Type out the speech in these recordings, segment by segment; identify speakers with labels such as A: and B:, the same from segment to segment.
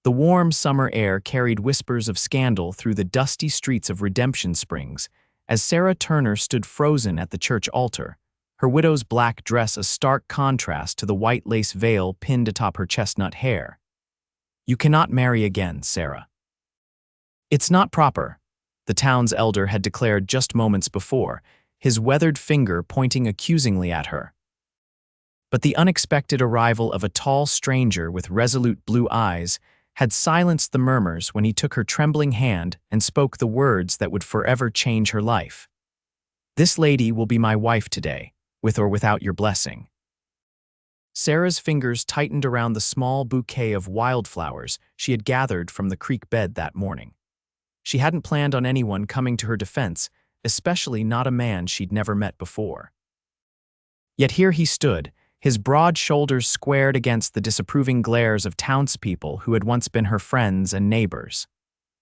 A: The warm summer air carried whispers of scandal through the dusty streets of Redemption Springs as Sarah Turner stood frozen at the church altar, her widow's black dress a stark contrast to the white lace veil pinned atop her chestnut hair. "You cannot marry again, Sarah." "It's not proper," the town's elder had declared just moments before, his weathered finger pointing accusingly at her. But the unexpected arrival of a tall stranger with resolute blue eyes had silenced the murmurs when he took her trembling hand and spoke the words that would forever change her life. "This lady will be my wife today, with or without your blessing." Sarah's fingers tightened around the small bouquet of wildflowers she had gathered from the creek bed that morning. She hadn't planned on anyone coming to her defense, especially not a man she'd never met before. Yet here he stood, his broad shoulders squared against the disapproving glares of townspeople who had once been her friends and neighbors.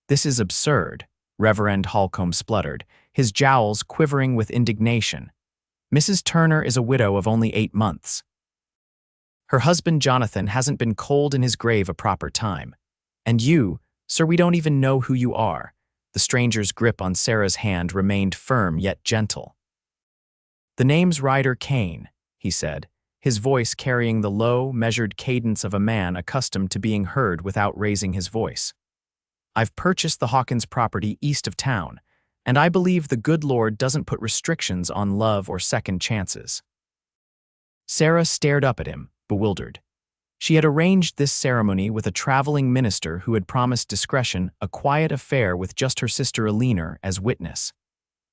A: "This is absurd," Reverend Holcomb spluttered, his jowls quivering with indignation. "Mrs. Turner is a widow of only 8 months. Her husband Jonathan hasn't been cold in his grave a proper time. And you, sir, we don't even know who you are." The stranger's grip on Sarah's hand remained firm yet gentle. "The name's Ryder Kane," he said, his voice carrying the low, measured cadence of a man accustomed to being heard without raising his voice. "I've purchased the Hawkins property east of town, and I believe the good Lord doesn't put restrictions on love or second chances." Sarah stared up at him, bewildered. She had arranged this ceremony with a traveling minister who had promised discretion, a quiet affair with just her sister Eleanor as witness.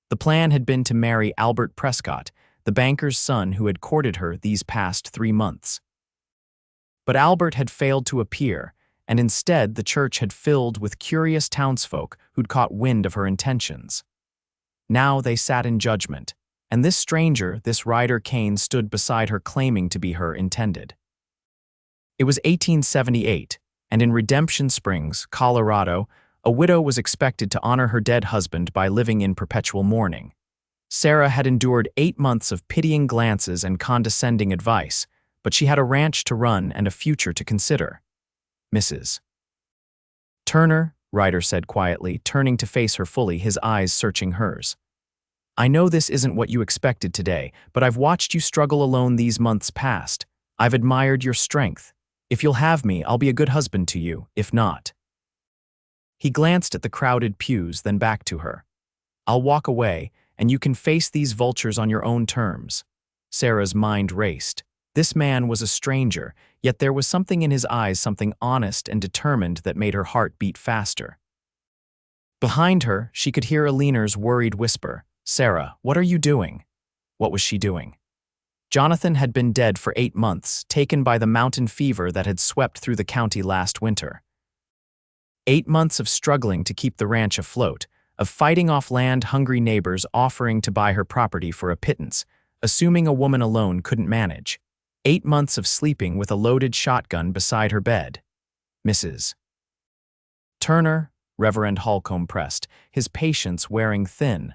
A: The plan had been to marry Albert Prescott, the banker's son who had courted her these past 3 months. But Albert had failed to appear, and instead the church had filled with curious townsfolk who'd caught wind of her intentions. Now they sat in judgment, and this stranger, this Ryder Kane, stood beside her claiming to be her intended. It was 1878, and in Redemption Springs, Colorado, a widow was expected to honor her dead husband by living in perpetual mourning. Sarah had endured 8 months of pitying glances and condescending advice, but she had a ranch to run and a future to consider. "Mrs. Turner," Ryder said quietly, turning to face her fully, his eyes searching hers. "I know this isn't what you expected today, but I've watched you struggle alone these months past. I've admired your strength. If you'll have me, I'll be a good husband to you. If not..." He glanced at the crowded pews, then back to her. "I'll walk away, and you can face these vultures on your own terms." Sarah's mind raced. This man was a stranger, yet there was something in his eyes, something honest and determined that made her heart beat faster. Behind her, she could hear Eleanor's worried whisper, "Sarah, what are you doing?" What was she doing? Jonathan had been dead for 8 months, taken by the mountain fever that had swept through the county last winter. 8 months of struggling to keep the ranch afloat, of fighting off land-hungry neighbors offering to buy her property for a pittance, assuming a woman alone couldn't manage. 8 months of sleeping with a loaded shotgun beside her bed. "Mrs. Turner," Reverend Holcomb pressed, his patience wearing thin.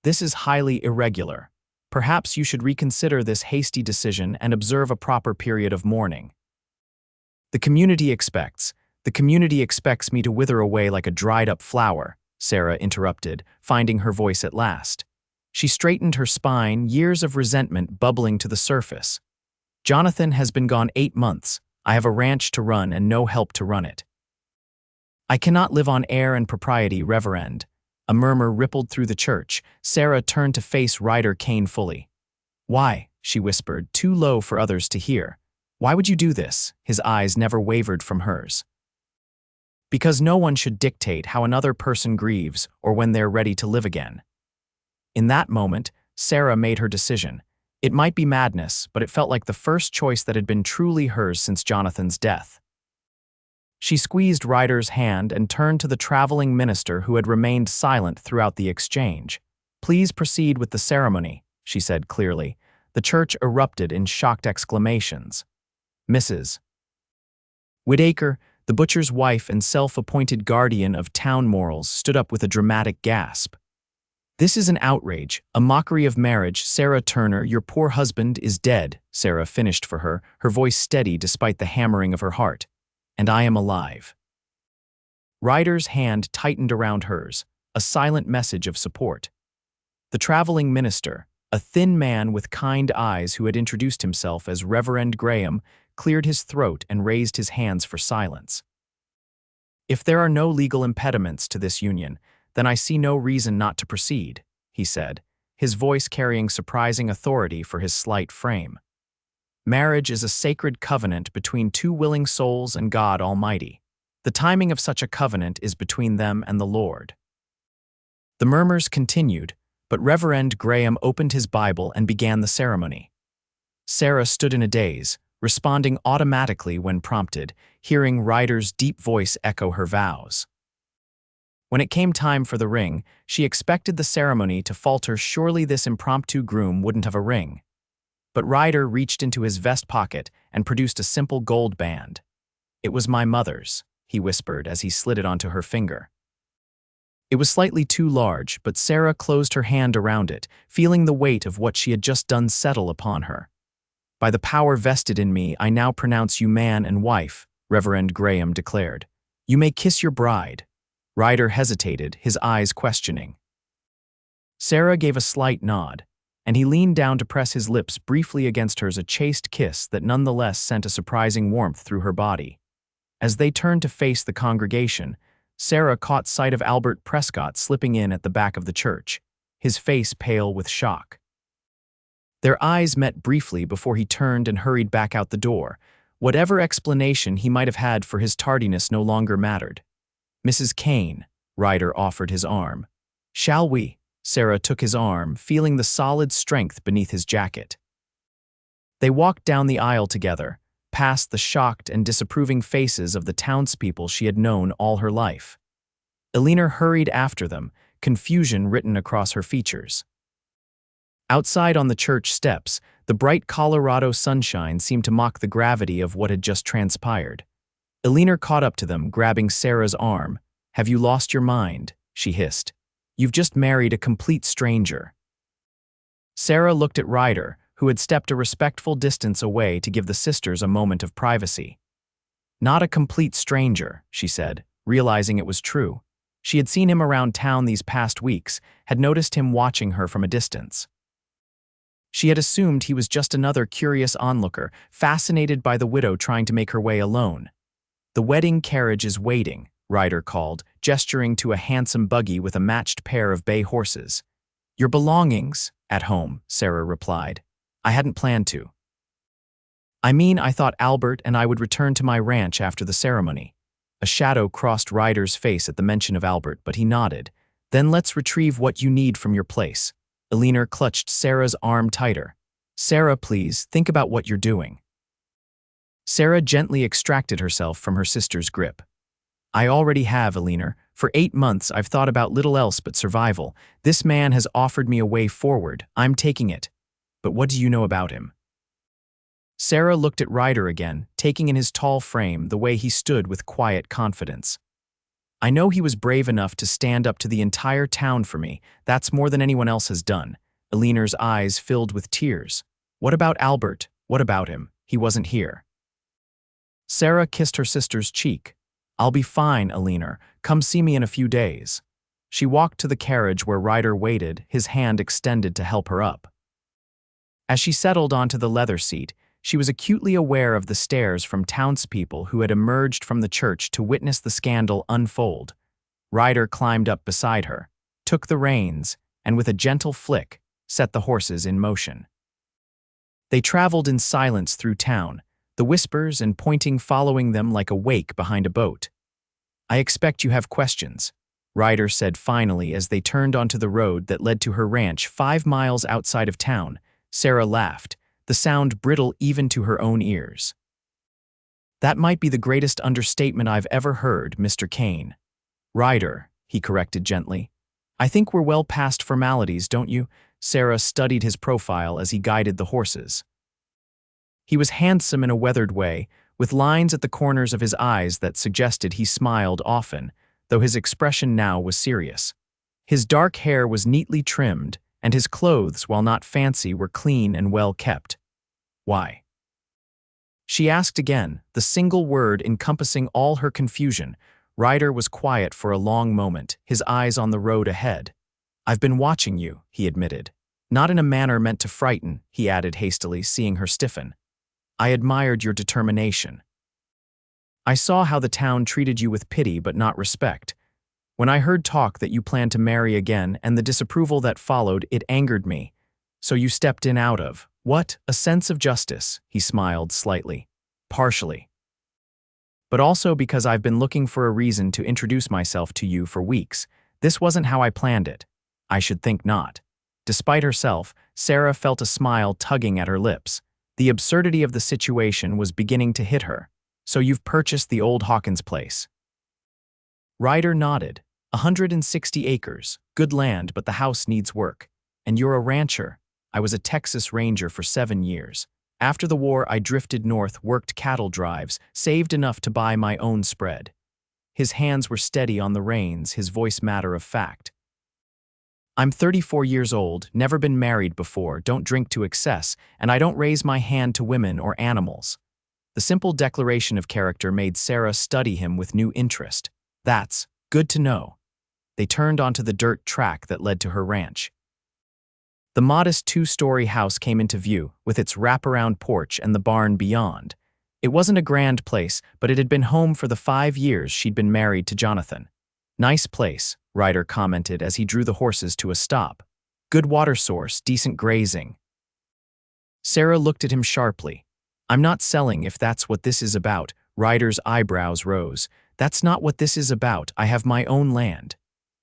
A: "This is highly irregular. Perhaps you should reconsider this hasty decision and observe a proper period of mourning." The community expects me to wither away like a dried-up flower," Sarah interrupted, finding her voice at last. She straightened her spine, years of resentment bubbling to the surface. "Jonathan has been gone 8 months. I have a ranch to run and no help to run it." "I cannot live on air and propriety, Reverend." A murmur rippled through the church. Sarah turned to face Ryder Kane fully. "Why?" she whispered, too low for others to hear. "Why would you do this?" His eyes never wavered from hers. "Because no one should dictate how another person grieves or when they're ready to live again." In that moment, Sarah made her decision. It might be madness, but it felt like the first choice that had been truly hers since Jonathan's death. She squeezed Ryder's hand and turned to the traveling minister who had remained silent throughout the exchange. "Please proceed with the ceremony," she said clearly. The church erupted in shocked exclamations. Mrs. Whitaker, the butcher's wife and self-appointed guardian of town morals, stood up with a dramatic gasp. "This is an outrage, a mockery of marriage. Sarah Turner, your poor husband is dead," Sarah finished for her, her voice steady despite the hammering of her heart. "And I am alive." Ryder's hand tightened around hers, a silent message of support. The traveling minister, a thin man with kind eyes who had introduced himself as Reverend Graham, cleared his throat and raised his hands for silence. "If there are no legal impediments to this union, then I see no reason not to proceed," he said, his voice carrying surprising authority for his slight frame. "Marriage is a sacred covenant between two willing souls and God Almighty. The timing of such a covenant is between them and the Lord." The murmurs continued, but Reverend Graham opened his Bible and began the ceremony. Sarah stood in a daze, responding automatically when prompted, hearing Ryder's deep voice echo her vows. When it came time for the ring, she expected the ceremony to falter. Surely this impromptu groom wouldn't have a ring. But Ryder reached into his vest pocket and produced a simple gold band. "It was my mother's," he whispered as he slid it onto her finger. It was slightly too large, but Sarah closed her hand around it, feeling the weight of what she had just done settle upon her. "By the power vested in me, I now pronounce you man and wife," Reverend Graham declared. "You may kiss your bride." Ryder hesitated, his eyes questioning. Sarah gave a slight nod, and he leaned down to press his lips briefly against hers, a chaste kiss that nonetheless sent a surprising warmth through her body. As they turned to face the congregation, Sarah caught sight of Albert Prescott slipping in at the back of the church, his face pale with shock. Their eyes met briefly before he turned and hurried back out the door. Whatever explanation he might have had for his tardiness no longer mattered. "Mrs. Kane," Ryder offered his arm. "Shall we?" Sarah took his arm, feeling the solid strength beneath his jacket. They walked down the aisle together, past the shocked and disapproving faces of the townspeople she had known all her life. Eleanor hurried after them, confusion written across her features. Outside on the church steps, the bright Colorado sunshine seemed to mock the gravity of what had just transpired. Eleanor caught up to them, grabbing Sarah's arm. "Have you lost your mind?" she hissed. "You've just married a complete stranger." Sarah looked at Ryder, who had stepped a respectful distance away to give the sisters a moment of privacy. "Not a complete stranger," she said, realizing it was true. She had seen him around town these past weeks, had noticed him watching her from a distance. She had assumed he was just another curious onlooker, fascinated by the widow trying to make her way alone. "The wedding carriage is waiting," Ryder called, gesturing to a handsome buggy with a matched pair of bay horses. "Your belongings?" "At home," Sarah replied. "I hadn't planned to." I thought Albert and I would return to my ranch after the ceremony." A shadow crossed Ryder's face at the mention of Albert, but he nodded. "Then let's retrieve what you need from your place." Eleanor clutched Sarah's arm tighter. "Sarah, please, think about what you're doing." Sarah gently extracted herself from her sister's grip. "I already have, Eleanor. For 8 months, I've thought about little else but survival. This man has offered me a way forward. I'm taking it. But what do you know about him?" Sarah looked at Ryder again, taking in his tall frame the way he stood with quiet confidence. "I know he was brave enough to stand up to the entire town for me. That's more than anyone else has done." Eleanor's eyes filled with tears. "What about Albert? What about him? He wasn't here." Sarah kissed her sister's cheek. "I'll be fine, Eleanor. Come see me in a few days." She walked to the carriage where Ryder waited, his hand extended to help her up. As she settled onto the leather seat, she was acutely aware of the stares from townspeople who had emerged from the church to witness the scandal unfold. Ryder climbed up beside her, took the reins, and with a gentle flick, set the horses in motion. They traveled in silence through town, the whispers and pointing following them like a wake behind a boat. "I expect you have questions," Ryder said finally as they turned onto the road that led to her ranch 5 miles outside of town. Sarah laughed, the sound brittle even to her own ears. "That might be the greatest understatement I've ever heard, Mr. Kane." "Ryder," he corrected gently. "I think we're well past formalities, don't you?" Sarah studied his profile as he guided the horses. He was handsome in a weathered way, with lines at the corners of his eyes that suggested he smiled often, though his expression now was serious. His dark hair was neatly trimmed, and his clothes, while not fancy, were clean and well kept. "Why?" she asked again, the single word encompassing all her confusion. Ryder was quiet for a long moment, his eyes on the road ahead. "I've been watching you," he admitted. "Not in a manner meant to frighten," he added hastily, seeing her stiffen. "I admired your determination. I saw how the town treated you with pity but not respect. When I heard talk that you planned to marry again and the disapproval that followed, it angered me. So you stepped in out of, what, a sense of justice," he smiled slightly. "Partially. But also because I've been looking for a reason to introduce myself to you for weeks. This wasn't how I planned it." "I should think not." Despite herself, Sarah felt a smile tugging at her lips. The absurdity of the situation was beginning to hit her. "So you've purchased the old Hawkins place?" Ryder nodded. 160 acres, good land, but the house needs work. "And you're a rancher?" "I was a Texas Ranger for 7 years. After the war, I drifted north, worked cattle drives, saved enough to buy my own spread." His hands were steady on the reins, his voice matter of fact. "I'm 34 years old, never been married before, don't drink to excess, and I don't raise my hand to women or animals." The simple declaration of character made Sarah study him with new interest. "That's good to know." They turned onto the dirt track that led to her ranch. The modest 2-story house came into view, with its wraparound porch and the barn beyond. It wasn't a grand place, but it had been home for the 5 years she'd been married to Jonathan. "Nice place," Ryder commented as he drew the horses to a stop. "Good water source, decent grazing." Sarah looked at him sharply. "I'm not selling if that's what this is about." Ryder's eyebrows rose. "That's not what this is about. I have my own land."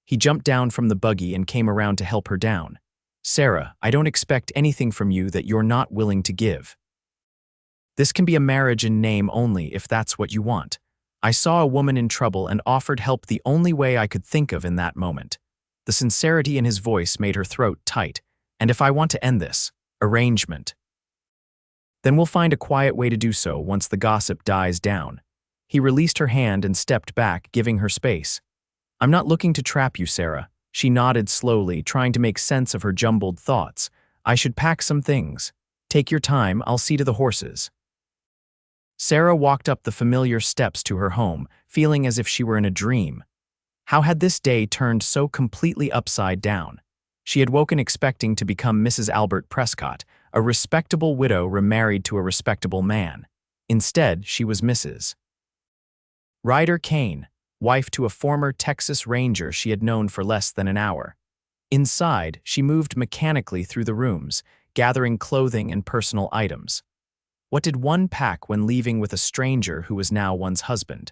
A: He jumped down from the buggy and came around to help her down. "Sarah, I don't expect anything from you that you're not willing to give. This can be a marriage in name only if that's what you want. I saw a woman in trouble and offered help the only way I could think of in that moment." The sincerity in his voice made her throat tight. "And if I want to end this arrangement, then we'll find a quiet way to do so once the gossip dies down." He released her hand and stepped back, giving her space. "I'm not looking to trap you, Sarah." She nodded slowly, trying to make sense of her jumbled thoughts. "I should pack some things. Take your time, I'll see to the horses." Sarah walked up the familiar steps to her home, feeling as if she were in a dream. How had this day turned so completely upside down? She had woken expecting to become Mrs. Albert Prescott, a respectable widow remarried to a respectable man. Instead, she was Mrs. Ryder Kane, wife to a former Texas Ranger she had known for less than an hour. Inside, she moved mechanically through the rooms, gathering clothing and personal items. What did one pack when leaving with a stranger who was now one's husband?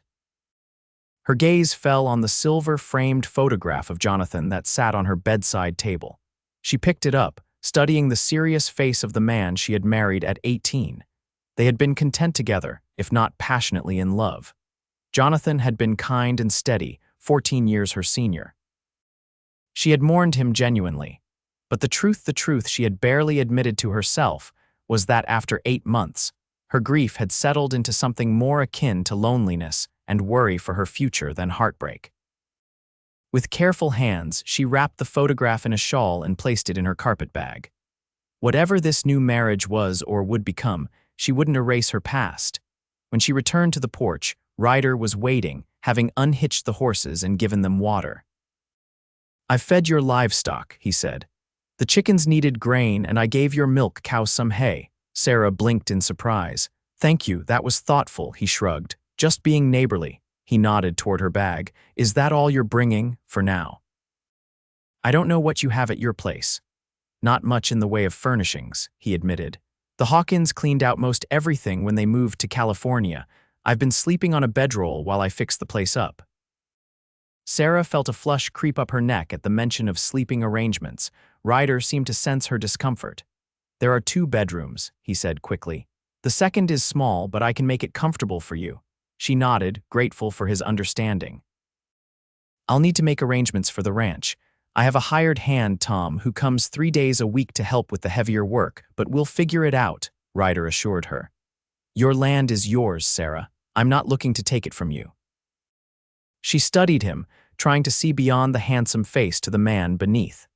A: Her gaze fell on the silver-framed photograph of Jonathan that sat on her bedside table. She picked it up, studying the serious face of the man she had married at 18. They had been content together, if not passionately in love. Jonathan had been kind and steady, 14 years her senior. She had mourned him genuinely. But the truth she had barely admitted to herself was that after 8 months, her grief had settled into something more akin to loneliness and worry for her future than heartbreak. With careful hands, she wrapped the photograph in a shawl and placed it in her carpet bag. Whatever this new marriage was or would become, she wouldn't erase her past. When she returned to the porch, Ryder was waiting, having unhitched the horses and given them water. "I've fed your livestock," he said. "The chickens needed grain and I gave your milk cow some hay." Sarah blinked in surprise. "Thank you, that was thoughtful," he shrugged. "Just being neighborly." He nodded toward her bag. "Is that all you're bringing, for now?" "I don't know what you have at your place." "Not much in the way of furnishings," he admitted. "The Hawkins cleaned out most everything when they moved to California. I've been sleeping on a bedroll while I fix the place up." Sarah felt a flush creep up her neck at the mention of sleeping arrangements. Ryder seemed to sense her discomfort. "There are 2 bedrooms," he said quickly. "The second is small, but I can make it comfortable for you." She nodded, grateful for his understanding. "I'll need to make arrangements for the ranch. I have a hired hand, Tom, who comes 3 days a week to help with the heavier work, but we'll figure it out," Ryder assured her. "Your land is yours, Sarah. I'm not looking to take it from you." She studied him, trying to see beyond the handsome face to the man beneath.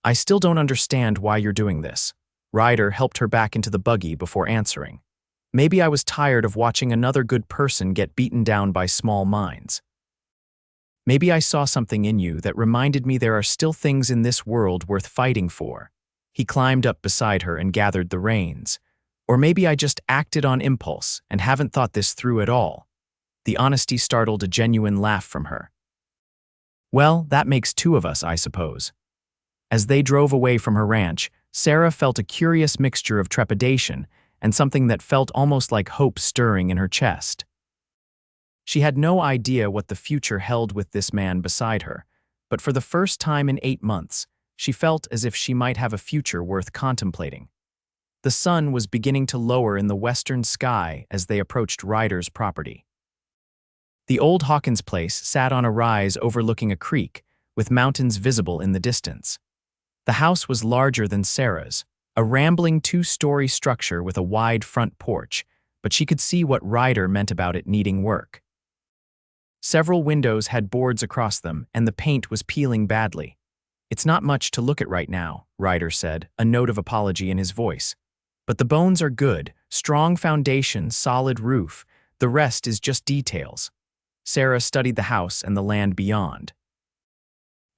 A: "I still don't understand why you're doing this." Ryder helped her back into the buggy before answering. "Maybe I was tired of watching another good person get beaten down by small minds." Maybe I saw something in you that reminded me there are still things in this world worth fighting for. He climbed up beside her and gathered the reins. Or maybe I just acted on impulse and haven't thought this through at all. The honesty startled a genuine laugh from her. Well, that makes two of us, I suppose. As they drove away from her ranch, Sarah felt a curious mixture of trepidation and something that felt almost like hope stirring in her chest. She had no idea what the future held with this man beside her, but for the first time in 8 months, she felt as if she might have a future worth contemplating. The sun was beginning to lower in the western sky as they approached Ryder's property. The old Hawkins place sat on a rise overlooking a creek, with mountains visible in the distance. The house was larger than Sarah's, a rambling 2-story structure with a wide front porch, but she could see what Ryder meant about it needing work. Several windows had boards across them, and the paint was peeling badly. It's not much to look at right now, Ryder said, a note of apology in his voice. But the bones are good, strong foundation, solid roof. The rest is just details. Sarah studied the house and the land beyond.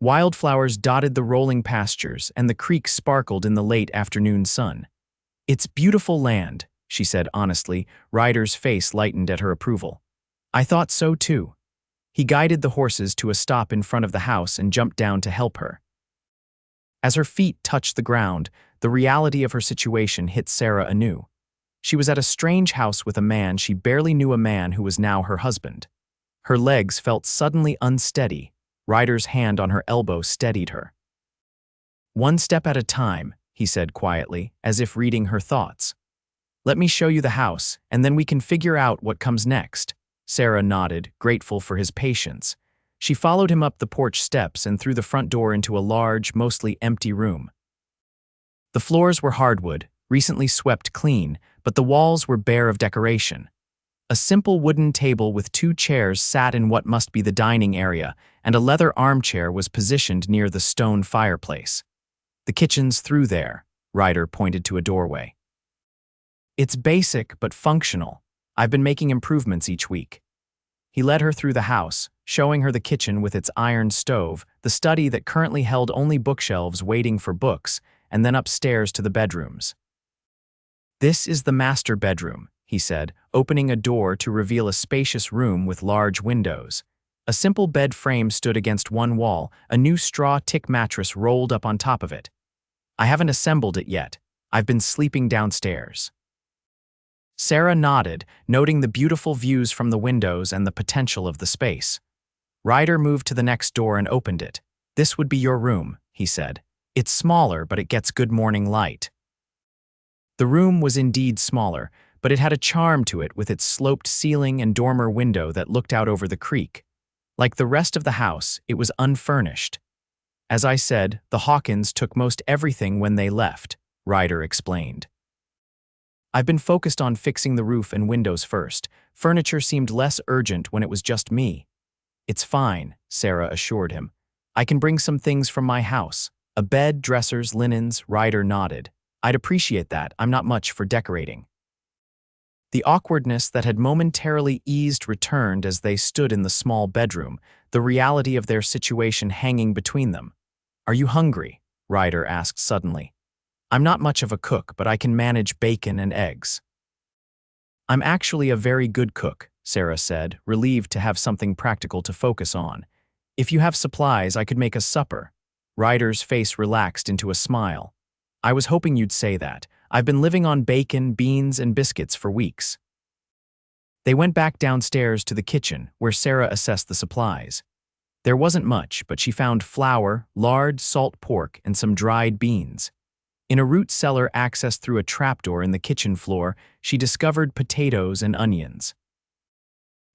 A: Wildflowers dotted the rolling pastures, and the creek sparkled in the late afternoon sun. It's beautiful land, she said honestly. Ryder's face lightened at her approval. I thought so too. He guided the horses to a stop in front of the house and jumped down to help her. As her feet touched the ground, the reality of her situation hit Sarah anew. She was at a strange house with a man she barely knew, a man who was now her husband. Her legs felt suddenly unsteady. Ryder's hand on her elbow steadied her. One step at a time, he said quietly, as if reading her thoughts. Let me show you the house, and then we can figure out what comes next. Sarah nodded, grateful for his patience. She followed him up the porch steps and through the front door into a large, mostly empty room. The floors were hardwood, recently swept clean, but the walls were bare of decoration. A simple wooden table with 2 chairs sat in what must be the dining area, and a leather armchair was positioned near the stone fireplace. The kitchen's through there, Ryder pointed to a doorway. It's basic but functional. I've been making improvements each week. He led her through the house, showing her the kitchen with its iron stove, the study that currently held only bookshelves waiting for books, and then upstairs to the bedrooms. This is the master bedroom, he said, opening a door to reveal a spacious room with large windows. A simple bed frame stood against one wall, a new straw tick mattress rolled up on top of it. I haven't assembled it yet. I've been sleeping downstairs. Sarah nodded, noting the beautiful views from the windows and the potential of the space. Ryder moved to the next door and opened it. This would be your room, he said. It's smaller, but it gets good morning light. The room was indeed smaller, but it had a charm to it with its sloped ceiling and dormer window that looked out over the creek. Like the rest of the house, it was unfurnished. As I said, the Hawkins took most everything when they left, Ryder explained. I've been focused on fixing the roof and windows first. Furniture seemed less urgent when it was just me. It's fine, Sarah assured him. I can bring some things from my house. A bed, dressers, linens. Ryder nodded. I'd appreciate that. I'm not much for decorating. The awkwardness that had momentarily eased returned as they stood in the small bedroom, the reality of their situation hanging between them. Are you hungry? Ryder asked suddenly. I'm not much of a cook, but I can manage bacon and eggs. I'm actually a very good cook, Sarah said, relieved to have something practical to focus on. If you have supplies, I could make a supper. Ryder's face relaxed into a smile. I was hoping you'd say that. I've been living on bacon, beans, and biscuits for weeks. They went back downstairs to the kitchen, where Sarah assessed the supplies. There wasn't much, but she found flour, lard, salt pork, and some dried beans. In a root cellar accessed through a trapdoor in the kitchen floor, she discovered potatoes and onions.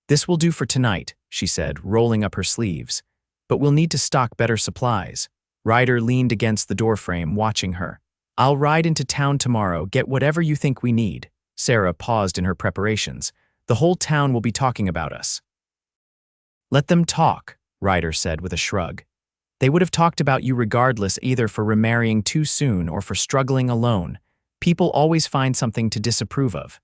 A: This will do for tonight, she said, rolling up her sleeves. But we'll need to stock better supplies. Ryder leaned against the doorframe, watching her. I'll ride into town tomorrow, get whatever you think we need. Sarah paused in her preparations. The whole town will be talking about us. Let them talk, Ryder said with a shrug. They would have talked about you regardless, either for remarrying too soon or for struggling alone. People always find something to disapprove of.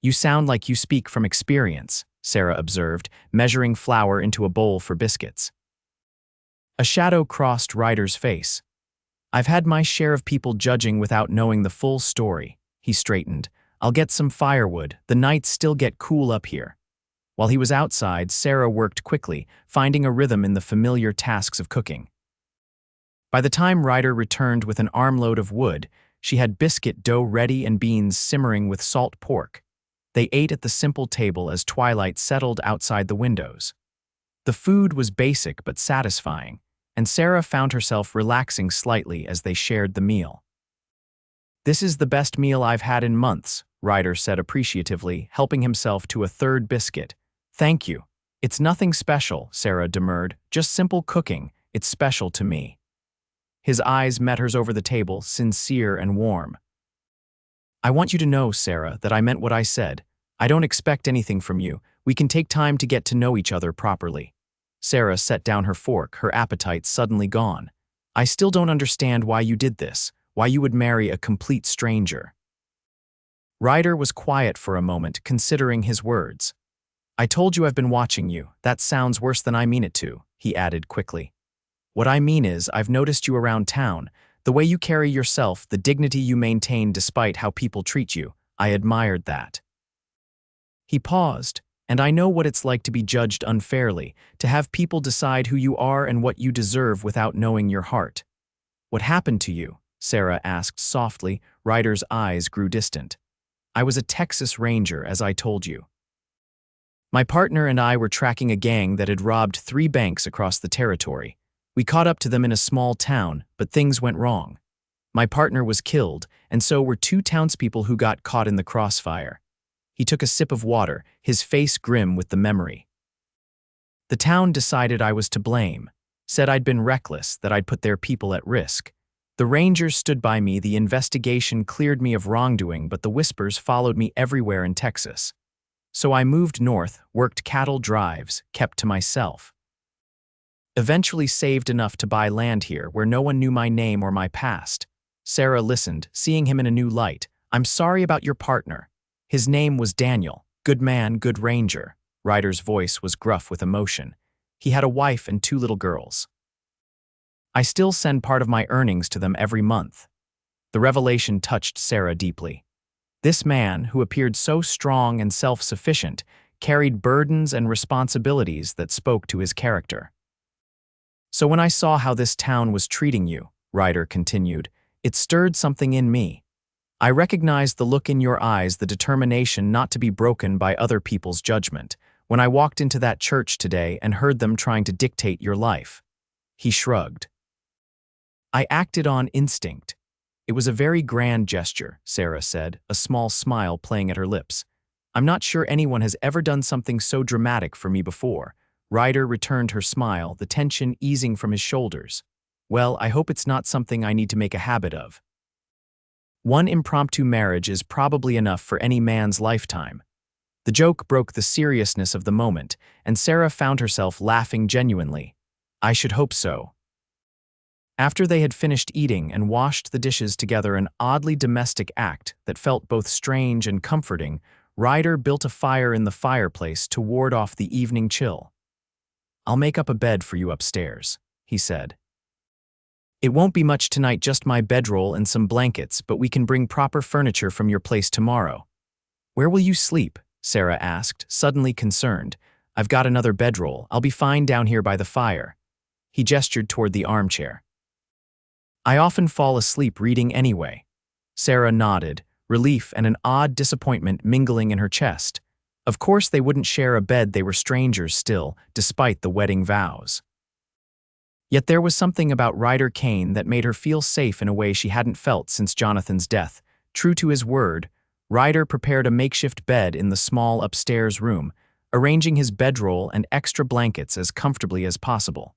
A: You sound like you speak from experience, Sarah observed, measuring flour into a bowl for biscuits. A shadow crossed Ryder's face. I've had my share of people judging without knowing the full story. He straightened. I'll get some firewood. The nights still get cool up here. While he was outside, Sarah worked quickly, finding a rhythm in the familiar tasks of cooking. By the time Ryder returned with an armload of wood, she had biscuit dough ready and beans simmering with salt pork. They ate at the simple table as twilight settled outside the windows. The food was basic but satisfying, and Sarah found herself relaxing slightly as they shared the meal. "This is the best meal I've had in months," Ryder said appreciatively, helping himself to a third biscuit. "Thank you." "It's nothing special," Sarah demurred. "Just simple cooking. It's special to me." His eyes met hers over the table, sincere and warm. "I want you to know, Sarah, that I meant what I said. I don't expect anything from you. We can take time to get to know each other properly." Sarah set down her fork, her appetite suddenly gone. "I still don't understand why you did this, why you would marry a complete stranger." Ryder was quiet for a moment, considering his words. "I told you I've been watching you. That sounds worse than I mean it to," he added quickly. "What I mean is, I've noticed you around town, the way you carry yourself, the dignity you maintain despite how people treat you. I admired that." He paused. "And I know what it's like to be judged unfairly, to have people decide who you are and what you deserve without knowing your heart." "What happened to you?" Sarah asked softly. Ryder's eyes grew distant. "I was a Texas Ranger, as I told you. My partner and I were tracking a gang that had robbed 3 banks across the territory. We caught up to them in a small town, but things went wrong. My partner was killed, and so were 2 townspeople who got caught in the crossfire." He took a sip of water, his face grim with the memory. "The town decided I was to blame, said I'd been reckless, that I'd put their people at risk. The Rangers stood by me, the investigation cleared me of wrongdoing, but the whispers followed me everywhere in Texas. So I moved north, worked cattle drives, kept to myself. Eventually saved enough to buy land here where no one knew my name or my past." Sarah listened, seeing him in a new light. "I'm sorry about your partner. His name was Daniel. Good man, good ranger." Ryder's voice was gruff with emotion. "He had a wife and 2 little girls. I still send part of my earnings to them every month." The revelation touched Sarah deeply. This man, who appeared so strong and self-sufficient, carried burdens and responsibilities that spoke to his character. "So when I saw how this town was treating you," Ryder continued, "it stirred something in me. I recognized the look in your eyes, the determination not to be broken by other people's judgment, when I walked into that church today and heard them trying to dictate your life." He shrugged. "I acted on instinct. It was a very grand gesture," Sarah said, a small smile playing at her lips. "I'm not sure anyone has ever done something so dramatic for me before." Ryder returned her smile, the tension easing from his shoulders. "Well, I hope it's not something I need to make a habit of. One impromptu marriage is probably enough for any man's lifetime." The joke broke the seriousness of the moment, and Sarah found herself laughing genuinely. "I should hope so." After they had finished eating and washed the dishes together, an oddly domestic act that felt both strange and comforting, Ryder built a fire in the fireplace to ward off the evening chill. "I'll make up a bed for you upstairs," he said. "It won't be much tonight, just my bedroll and some blankets, but we can bring proper furniture from your place tomorrow." "Where will you sleep?" Sarah asked, suddenly concerned. "I've got another bedroll. I'll be fine down here by the fire." He gestured toward the armchair. "I often fall asleep reading anyway." Sarah nodded, relief and an odd disappointment mingling in her chest. Of course they wouldn't share a bed, they were strangers still, despite the wedding vows. Yet there was something about Ryder Kane that made her feel safe in a way she hadn't felt since Jonathan's death. True to his word, Ryder prepared a makeshift bed in the small upstairs room, arranging his bedroll and extra blankets as comfortably as possible.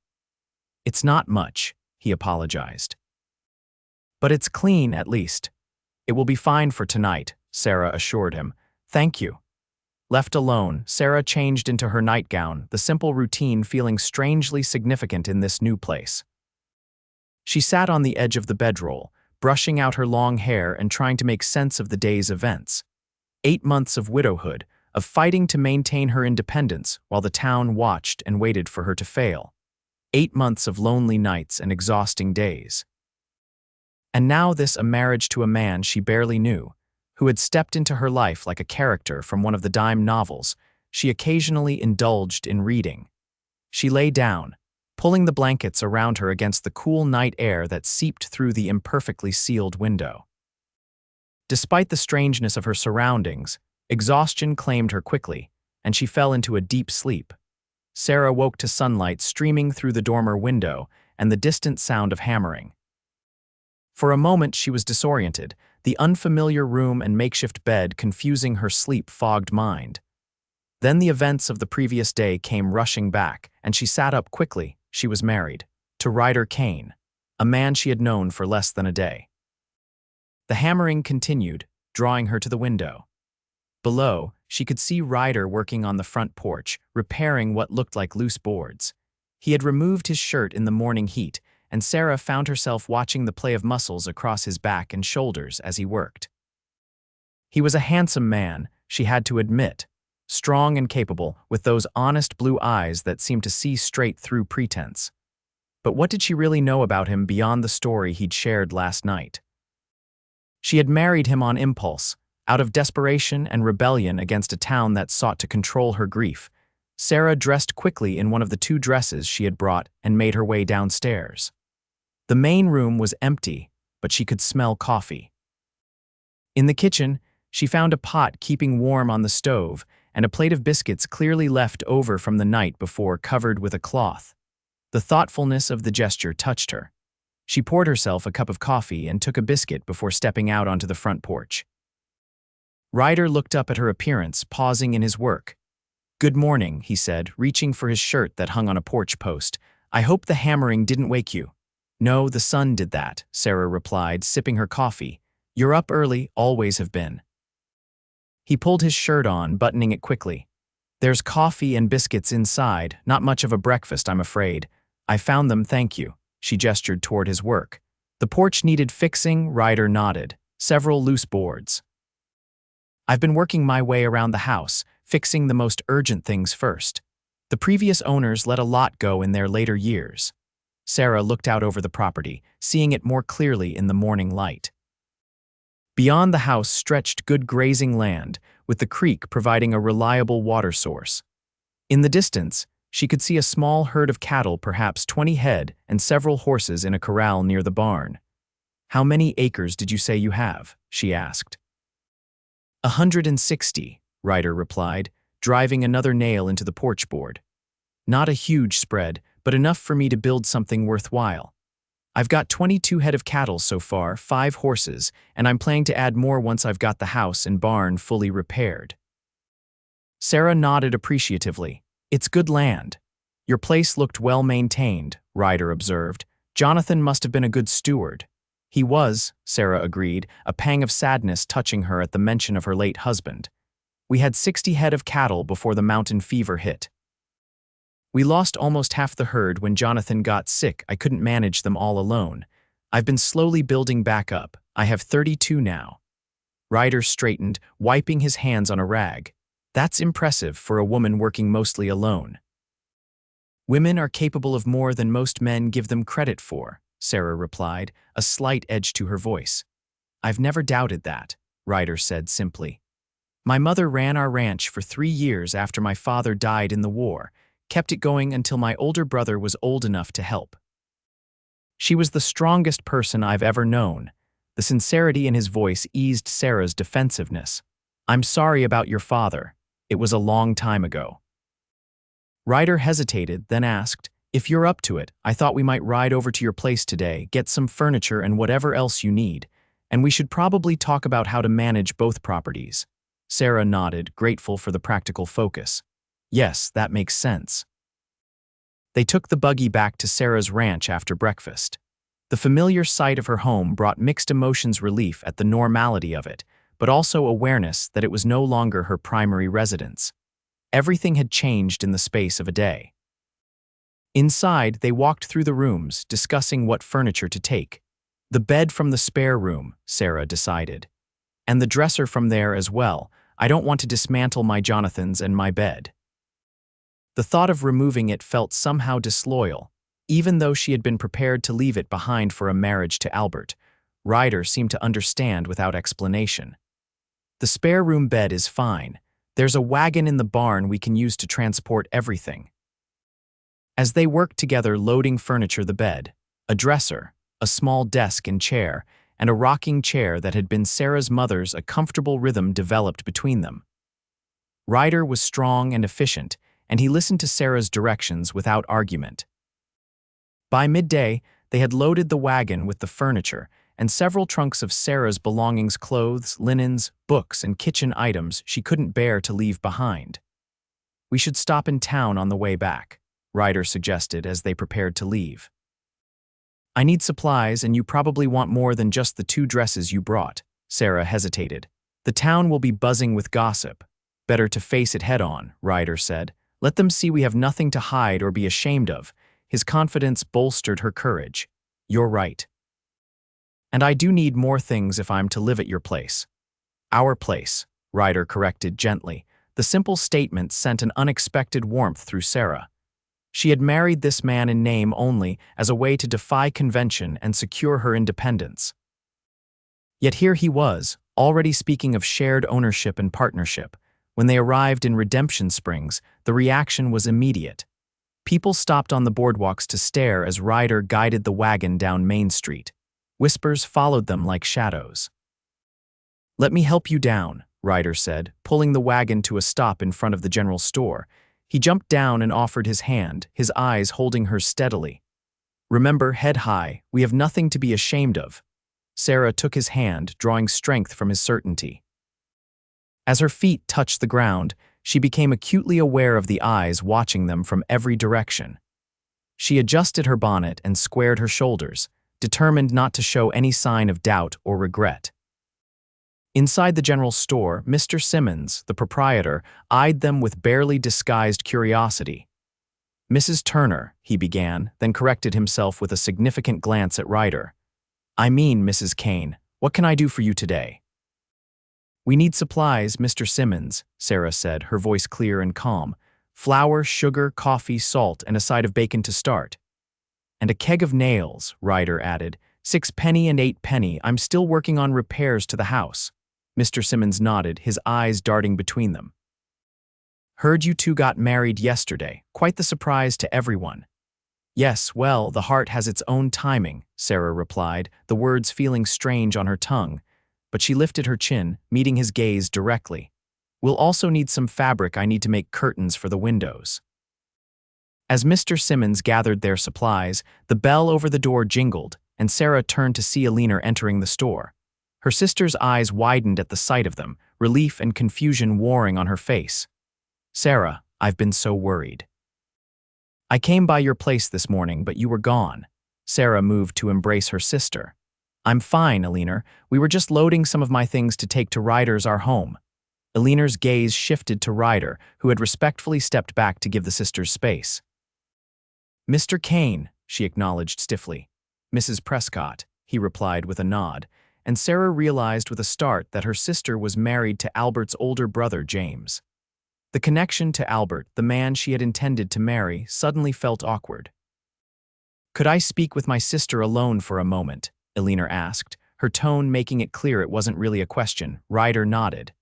A: "It's not much," he apologized. "But it's clean, at least." "It will be fine for tonight," Sarah assured him. "Thank you." Left alone, Sarah changed into her nightgown, the simple routine feeling strangely significant in this new place. She sat on the edge of the bedroll, brushing out her long hair and trying to make sense of the day's events. 8 months of widowhood, of fighting to maintain her independence while the town watched and waited for her to fail. 8 months of lonely nights and exhausting days. And now this a marriage to a man she barely knew, who had stepped into her life like a character from one of the dime novels she occasionally indulged in reading. She lay down, pulling the blankets around her against the cool night air that seeped through the imperfectly sealed window. Despite the strangeness of her surroundings, exhaustion claimed her quickly, and she fell into a deep sleep. Sarah woke to sunlight streaming through the dormer window and the distant sound of hammering. For a moment she was disoriented, the unfamiliar room and makeshift bed confusing her sleep-fogged mind. Then the events of the previous day came rushing back, and she sat up quickly. She was married to Ryder Kane, a man she had known for less than a day. The hammering continued, drawing her to the window. Below, she could see Ryder working on the front porch, repairing what looked like loose boards. He had removed his shirt in the morning heat, and Sarah found herself watching the play of muscles across his back and shoulders as he worked. He was a handsome man, she had to admit, strong and capable, with those honest blue eyes that seemed to see straight through pretense. But what did she really know about him beyond the story he'd shared last night? She had married him on impulse, out of desperation and rebellion against a town that sought to control her grief. Sarah dressed quickly in one of the 2 dresses she had brought and made her way downstairs. The main room was empty, but she could smell coffee. In the kitchen, she found a pot keeping warm on the stove and a plate of biscuits clearly left over from the night before covered with a cloth. The thoughtfulness of the gesture touched her. She poured herself a cup of coffee and took a biscuit before stepping out onto the front porch. Ryder looked up at her appearance, pausing in his work. "Good morning," he said, reaching for his shirt that hung on a porch post. "I hope the hammering didn't wake you." "No, the sun did that," Sarah replied, sipping her coffee. "You're up early, always have been." He pulled his shirt on, buttoning it quickly. "There's coffee and biscuits inside, not much of a breakfast, I'm afraid. I found them, thank you." She gestured toward his work. The porch needed fixing, Ryder nodded. "Several loose boards. I've been working my way around the house, fixing the most urgent things first. The previous owners let a lot go in their later years." Sarah looked out over the property, seeing it more clearly in the morning light. Beyond the house stretched good grazing land, with the creek providing a reliable water source. In the distance, she could see a small herd of cattle, perhaps 20 head, and several horses in a corral near the barn. "How many acres did you say you have?" she asked. 160, Ryder replied, driving another nail into the porch board. "Not a huge spread, but enough for me to build something worthwhile. I've got 22 head of cattle so far, 5 horses, and I'm planning to add more once I've got the house and barn fully repaired." Sarah nodded appreciatively. "It's good land." "Your place looked well maintained," Ryder observed. "Jonathan must have been a good steward." "He was," Sarah agreed, a pang of sadness touching her at the mention of her late husband. "We had 60 head of cattle before the mountain fever hit. We lost almost half the herd when Jonathan got sick. I couldn't manage them all alone. I've been slowly building back up. I have 32 now." Ryder straightened, wiping his hands on a rag. "That's impressive for a woman working mostly alone." "Women are capable of more than most men give them credit for," Sarah replied, a slight edge to her voice. "I've never doubted that," Ryder said simply. "My mother ran our ranch for 3 years after my father died in the war, kept it going until my older brother was old enough to help. She was the strongest person I've ever known." The sincerity in his voice eased Sarah's defensiveness. "I'm sorry about your father. It was a long time ago." Ryder hesitated, then asked, "If you're up to it, I thought we might ride over to your place today, get some furniture and whatever else you need, and we should probably talk about how to manage both properties." Sarah nodded, grateful for the practical focus. "Yes, that makes sense." They took the buggy back to Sarah's ranch after breakfast. The familiar sight of her home brought mixed emotions, relief at the normality of it, but also awareness that it was no longer her primary residence. Everything had changed in the space of a day. Inside, they walked through the rooms, discussing what furniture to take. "The bed from the spare room," Sarah decided. "And the dresser from there as well. I don't want to dismantle my Jonathan's and my bed." The thought of removing it felt somehow disloyal. Even though she had been prepared to leave it behind for a marriage to Albert, Ryder seemed to understand without explanation. The spare room bed is fine. There's a wagon in the barn we can use to transport everything. As they worked together loading furniture, the bed, a dresser, a small desk and chair, and a rocking chair that had been Sarah's mother's, a comfortable rhythm developed between them. Ryder was strong and efficient, and he listened to Sarah's directions without argument. By midday, they had loaded the wagon with the furniture and several trunks of Sarah's belongings, clothes, linens, books, and kitchen items she couldn't bear to leave behind. "We should stop in town on the way back," Ryder suggested as they prepared to leave. "I need supplies, and you probably want more than just the 2 dresses you brought." Sarah hesitated. "The town will be buzzing with gossip. Better to face it head-on," Ryder said. "Let them see we have nothing to hide or be ashamed of." His confidence bolstered her courage. "You're right. And I do need more things if I'm to live at your place." "Our place," Ryder corrected gently. The simple statement sent an unexpected warmth through Sarah. She had married this man in name only, as a way to defy convention and secure her independence. Yet here he was, already speaking of shared ownership and partnership. When they arrived in Redemption Springs, the reaction was immediate. People stopped on the boardwalks to stare as Ryder guided the wagon down Main Street. Whispers followed them like shadows. "Let me help you down," Ryder said, pulling the wagon to a stop in front of the general store. He jumped down and offered his hand, his eyes holding hers steadily. "Remember, head high, we have nothing to be ashamed of." Sarah took his hand, drawing strength from his certainty. As her feet touched the ground, she became acutely aware of the eyes watching them from every direction. She adjusted her bonnet and squared her shoulders, determined not to show any sign of doubt or regret. Inside the general store, Mr. Simmons, the proprietor, eyed them with barely disguised curiosity. "Mrs. Turner," he began, then corrected himself with a significant glance at Ryder. "I mean, Mrs. Kane, what can I do for you today?" "We need supplies, Mr. Simmons," Sarah said, her voice clear and calm. "Flour, sugar, coffee, salt, and a side of bacon to start." "And a keg of nails," Ryder added. 6 penny and 8 penny. I'm still working on repairs to the house." Mr. Simmons nodded, his eyes darting between them. "Heard you 2 got married yesterday. Quite the surprise to everyone." "Yes, well, the heart has its own timing," Sarah replied, the words feeling strange on her tongue. But she lifted her chin, meeting his gaze directly. "We'll also need some fabric. I need to make curtains for the windows." As Mr. Simmons gathered their supplies, the bell over the door jingled, and Sarah turned to see Alina entering the store. Her sister's eyes widened at the sight of them, relief and confusion warring on her face. "Sarah, I've been so worried. I came by your place this morning, but you were gone." Sarah moved to embrace her sister. "I'm fine, Alina. We were just loading some of my things to take to Ryder's, our home." Alina's gaze shifted to Ryder, who had respectfully stepped back to give the sisters space. "Mr. Kane," she acknowledged stiffly. "Mrs. Prescott," he replied with a nod, and Sarah realized with a start that her sister was married to Albert's older brother, James. The connection to Albert, the man she had intended to marry, suddenly felt awkward. "Could I speak with my sister alone for a moment?" Alina asked, her tone making it clear it wasn't really a question. Ryder nodded.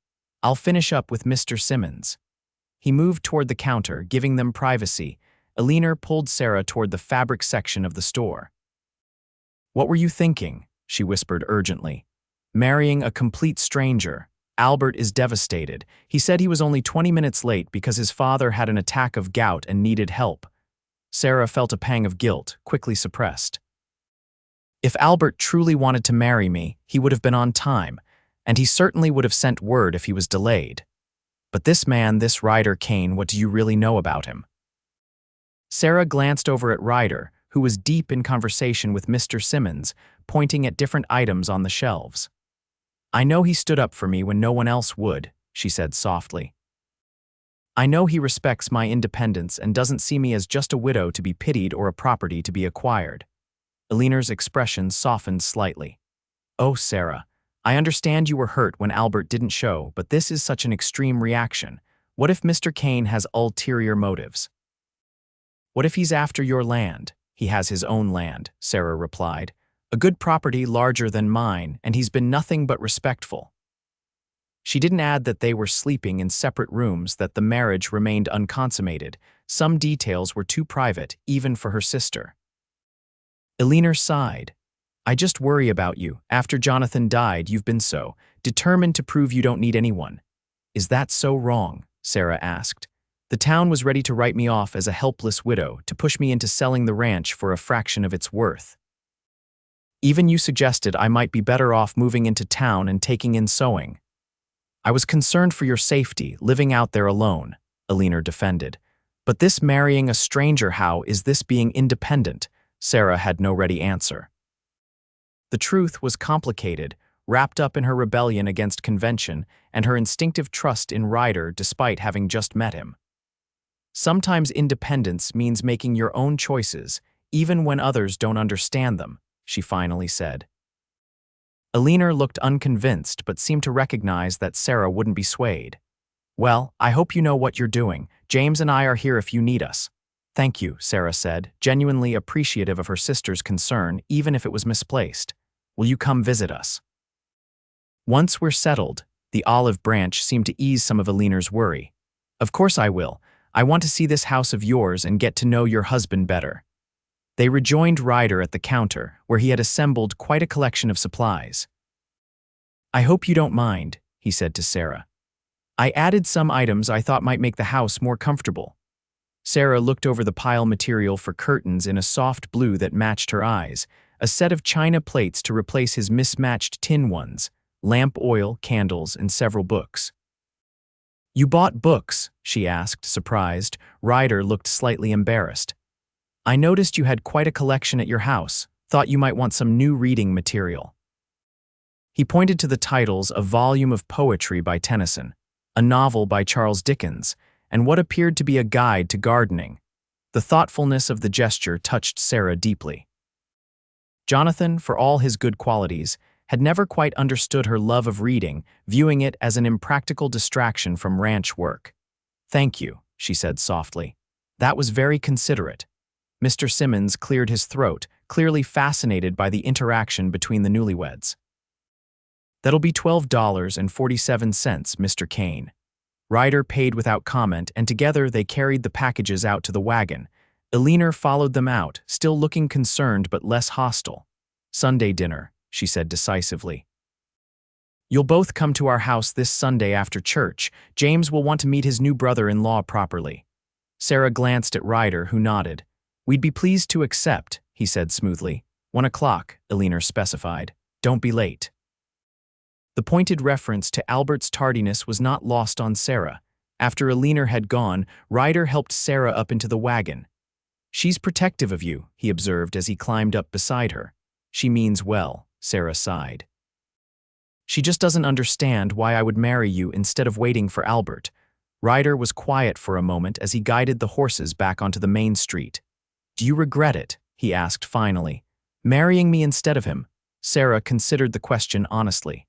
A: "I'll finish up with Mr. Simmons." He moved toward the counter, giving them privacy. Alina pulled Sarah toward the fabric section of the store. "What were you thinking?" she whispered urgently. "Marrying a complete stranger. Albert is devastated. He said he was only 20 minutes late because his father had an attack of gout and needed help." Sarah felt a pang of guilt, quickly suppressed. "If Albert truly wanted to marry me, he would have been on time, and he certainly would have sent word if he was delayed. But this man, this Ryder Kane, what do you really know about him?" Sarah glanced over at Ryder, who was deep in conversation with Mr. Simmons, pointing at different items on the shelves. "I know he stood up for me when no one else would," she said softly. "I know he respects my independence and doesn't see me as just a widow to be pitied or a property to be acquired." Alina's expression softened slightly. "Oh, Sarah, I understand you were hurt when Albert didn't show, but this is such an extreme reaction. What if Mr. Kane has ulterior motives? What if he's after your land?" He has his own land, Sarah replied. A good property larger than mine, and he's been nothing but respectful. She didn't add that they were sleeping in separate rooms, that the marriage remained unconsummated. Some details were too private, even for her sister. Elinor sighed. I just worry about you. After Jonathan died, you've been so determined to prove you don't need anyone. Is that so wrong? Sarah asked. The town was ready to write me off as a helpless widow, to push me into selling the ranch for a fraction of its worth. Even you suggested I might be better off moving into town and taking in sewing. I was concerned for your safety, living out there alone, Elinor defended. But this marrying a stranger, how is this being independent? Sarah had no ready answer. The truth was complicated, wrapped up in her rebellion against convention and her instinctive trust in Ryder despite having just met him. Sometimes independence means making your own choices, even when others don't understand them, she finally said. Elinor looked unconvinced but seemed to recognize that Sarah wouldn't be swayed. Well, I hope you know what you're doing. James and I are here if you need us. Thank you, Sarah said, genuinely appreciative of her sister's concern, even if it was misplaced. Will you come visit us? Once we're settled, the olive branch seemed to ease some of Elinor's worry. Of course I will. I want to see this house of yours and get to know your husband better. They rejoined Ryder at the counter, where he had assembled quite a collection of supplies. I hope you don't mind, he said to Sarah. I added some items I thought might make the house more comfortable. Sarah looked over the pile material for curtains in a soft blue that matched her eyes, a set of china plates to replace his mismatched tin ones, lamp oil, candles, and several books. You bought books? She asked, surprised. Ryder looked slightly embarrassed. I noticed you had quite a collection at your house. Thought you might want some new reading material. He pointed to the titles: a volume of poetry by Tennyson, a novel by Charles Dickens, and what appeared to be a guide to gardening. The thoughtfulness of the gesture touched Sarah deeply. Jonathan, for all his good qualities, had never quite understood her love of reading, viewing it as an impractical distraction from ranch work. Thank you, she said softly. That was very considerate. Mr. Simmons cleared his throat, clearly fascinated by the interaction between the newlyweds. That'll be $12.47, Mr. Kane. Ryder paid without comment, and together they carried the packages out to the wagon. Elinor followed them out, still looking concerned but less hostile. Sunday dinner, she said decisively. You'll both come to our house this Sunday after church. James will want to meet his new brother-in-law properly. Sarah glanced at Ryder, who nodded. We'd be pleased to accept, he said smoothly. 1 o'clock, Elinor specified. Don't be late. The pointed reference to Albert's tardiness was not lost on Sarah. After Elinor had gone, Ryder helped Sarah up into the wagon. She's protective of you, he observed as he climbed up beside her. She means well, Sarah sighed. She just doesn't understand why I would marry you instead of waiting for Albert. Ryder was quiet for a moment as he guided the horses back onto the main street. Do you regret it? He asked finally. Marrying me instead of him? Sarah considered the question honestly.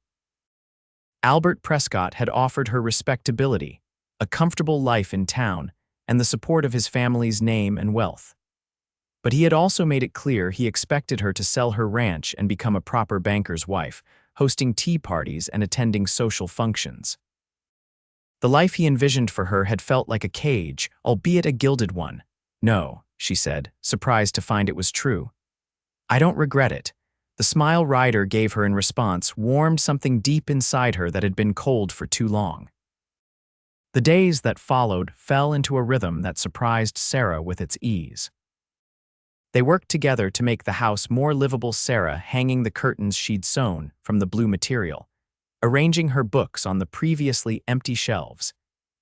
A: Albert Prescott had offered her respectability, a comfortable life in town, and the support of his family's name and wealth. But he had also made it clear he expected her to sell her ranch and become a proper banker's wife, hosting tea parties and attending social functions. The life he envisioned for her had felt like a cage, albeit a gilded one. No, she said, surprised to find it was true. I don't regret it. The smile Ryder gave her in response warmed something deep inside her that had been cold for too long. The days that followed fell into a rhythm that surprised Sarah with its ease. They worked together to make the house more livable, Sarah hanging the curtains she'd sewn from the blue material, arranging her books on the previously empty shelves,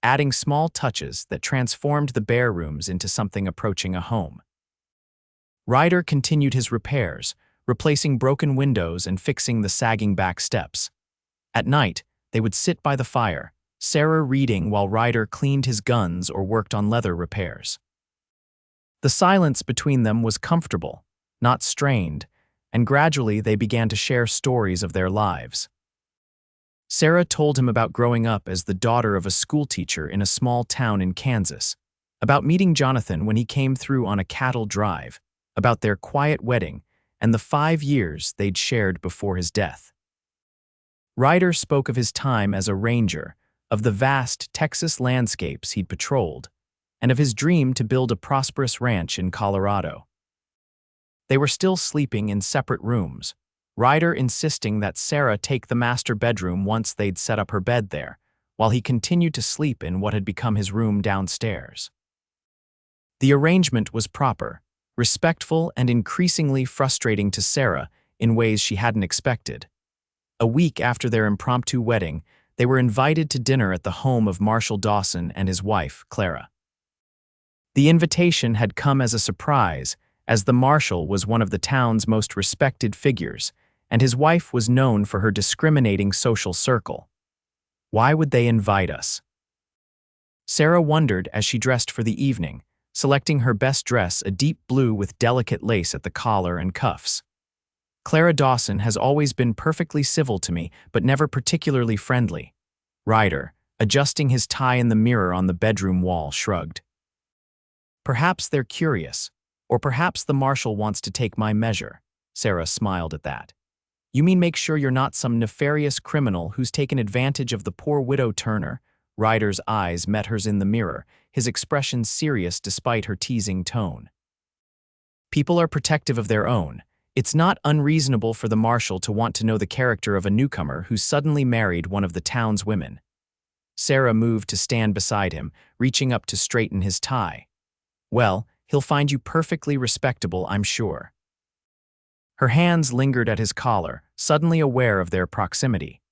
A: adding small touches that transformed the bare rooms into something approaching a home. Ryder continued his repairs, replacing broken windows and fixing the sagging back steps. At night, they would sit by the fire, Sarah reading while Ryder cleaned his guns or worked on leather repairs. The silence between them was comfortable, not strained, and gradually they began to share stories of their lives. Sarah told him about growing up as the daughter of a schoolteacher in a small town in Kansas, about meeting Jonathan when he came through on a cattle drive, about their quiet wedding and the 5 years they'd shared before his death. Ryder spoke of his time as a ranger, of the vast Texas landscapes he'd patrolled, and of his dream to build a prosperous ranch in Colorado. They were still sleeping in separate rooms, Ryder insisting that Sarah take the master bedroom once they'd set up her bed there, while he continued to sleep in what had become his room downstairs. The arrangement was proper, respectful, and increasingly frustrating to Sarah in ways she hadn't expected. A week after their impromptu wedding, they were invited to dinner at the home of Marshall Dawson and his wife, Clara. The invitation had come as a surprise, as the Marshall was one of the town's most respected figures, and his wife was known for her discriminating social circle. Why would they invite us? Sarah wondered as she dressed for the evening, selecting her best dress, a deep blue with delicate lace at the collar and cuffs. Clara Dawson has always been perfectly civil to me, but never particularly friendly. Ryder, adjusting his tie in the mirror on the bedroom wall, shrugged. Perhaps they're curious, or perhaps the Marshal wants to take my measure. Sarah smiled at that. You mean make sure you're not some nefarious criminal who's taken advantage of the poor widow Turner? Ryder's eyes met hers in the mirror, his expression serious despite her teasing tone. People are protective of their own. It's not unreasonable for the Marshal to want to know the character of a newcomer who suddenly married one of the town's women. Sarah moved to stand beside him, reaching up to straighten his tie. Well, he'll find you perfectly respectable, I'm sure. Her hands lingered at his collar, suddenly aware of their proximity.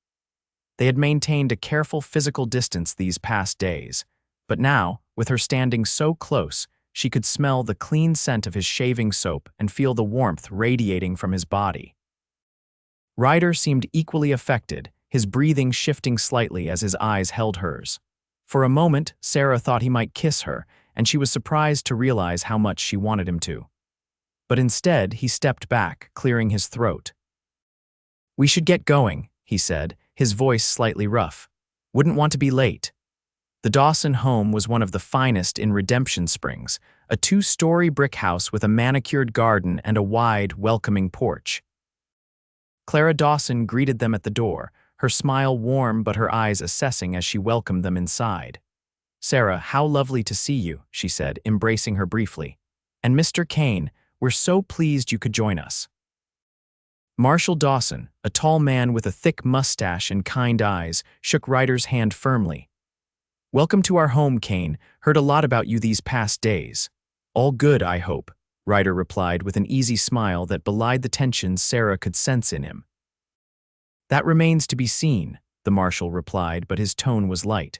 A: They had maintained a careful physical distance these past days, but now, with her standing so close, she could smell the clean scent of his shaving soap and feel the warmth radiating from his body. Ryder seemed equally affected, his breathing shifting slightly as his eyes held hers. For a moment, Sarah thought he might kiss her, and she was surprised to realize how much she wanted him to. But instead, he stepped back, clearing his throat. "We should get going," he said, his voice slightly rough. "Wouldn't want to be late." The Dawson home was one of the finest in Redemption Springs, a 2-story brick house with a manicured garden and a wide, welcoming porch. Clara Dawson greeted them at the door, her smile warm but her eyes assessing as she welcomed them inside. "Sarah, how lovely to see you," she said, embracing her briefly. "And Mr. Kane, we're so pleased you could join us." Marshall Dawson, a tall man with a thick mustache and kind eyes, shook Ryder's hand firmly. "Welcome to our home, Kane. Heard a lot about you these past days." "All good, I hope," Ryder replied with an easy smile that belied the tension Sarah could sense in him. "That remains to be seen," the Marshal replied, but his tone was light.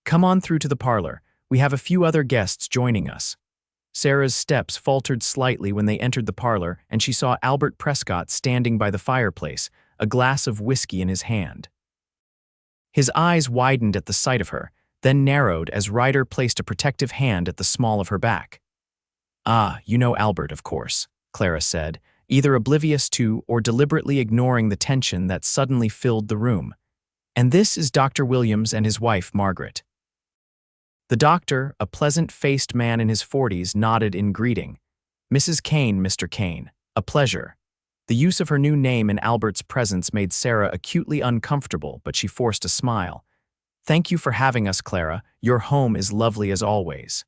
A: "Come on through to the parlor. We have a few other guests joining us." Sarah's steps faltered slightly when they entered the parlor, and she saw Albert Prescott standing by the fireplace, a glass of whiskey in his hand. His eyes widened at the sight of her, then narrowed as Ryder placed a protective hand at the small of her back. "Ah, you know Albert, of course," Clara said, either oblivious to or deliberately ignoring the tension that suddenly filled the room. "And this is Dr. Williams and his wife, Margaret." The doctor, a pleasant-faced man in his 40s, nodded in greeting. "Mrs. Kane, Mr. Kane, a pleasure." The use of her new name in Albert's presence made Sarah acutely uncomfortable, but she forced a smile. "Thank you for having us, Clara. Your home is lovely as always."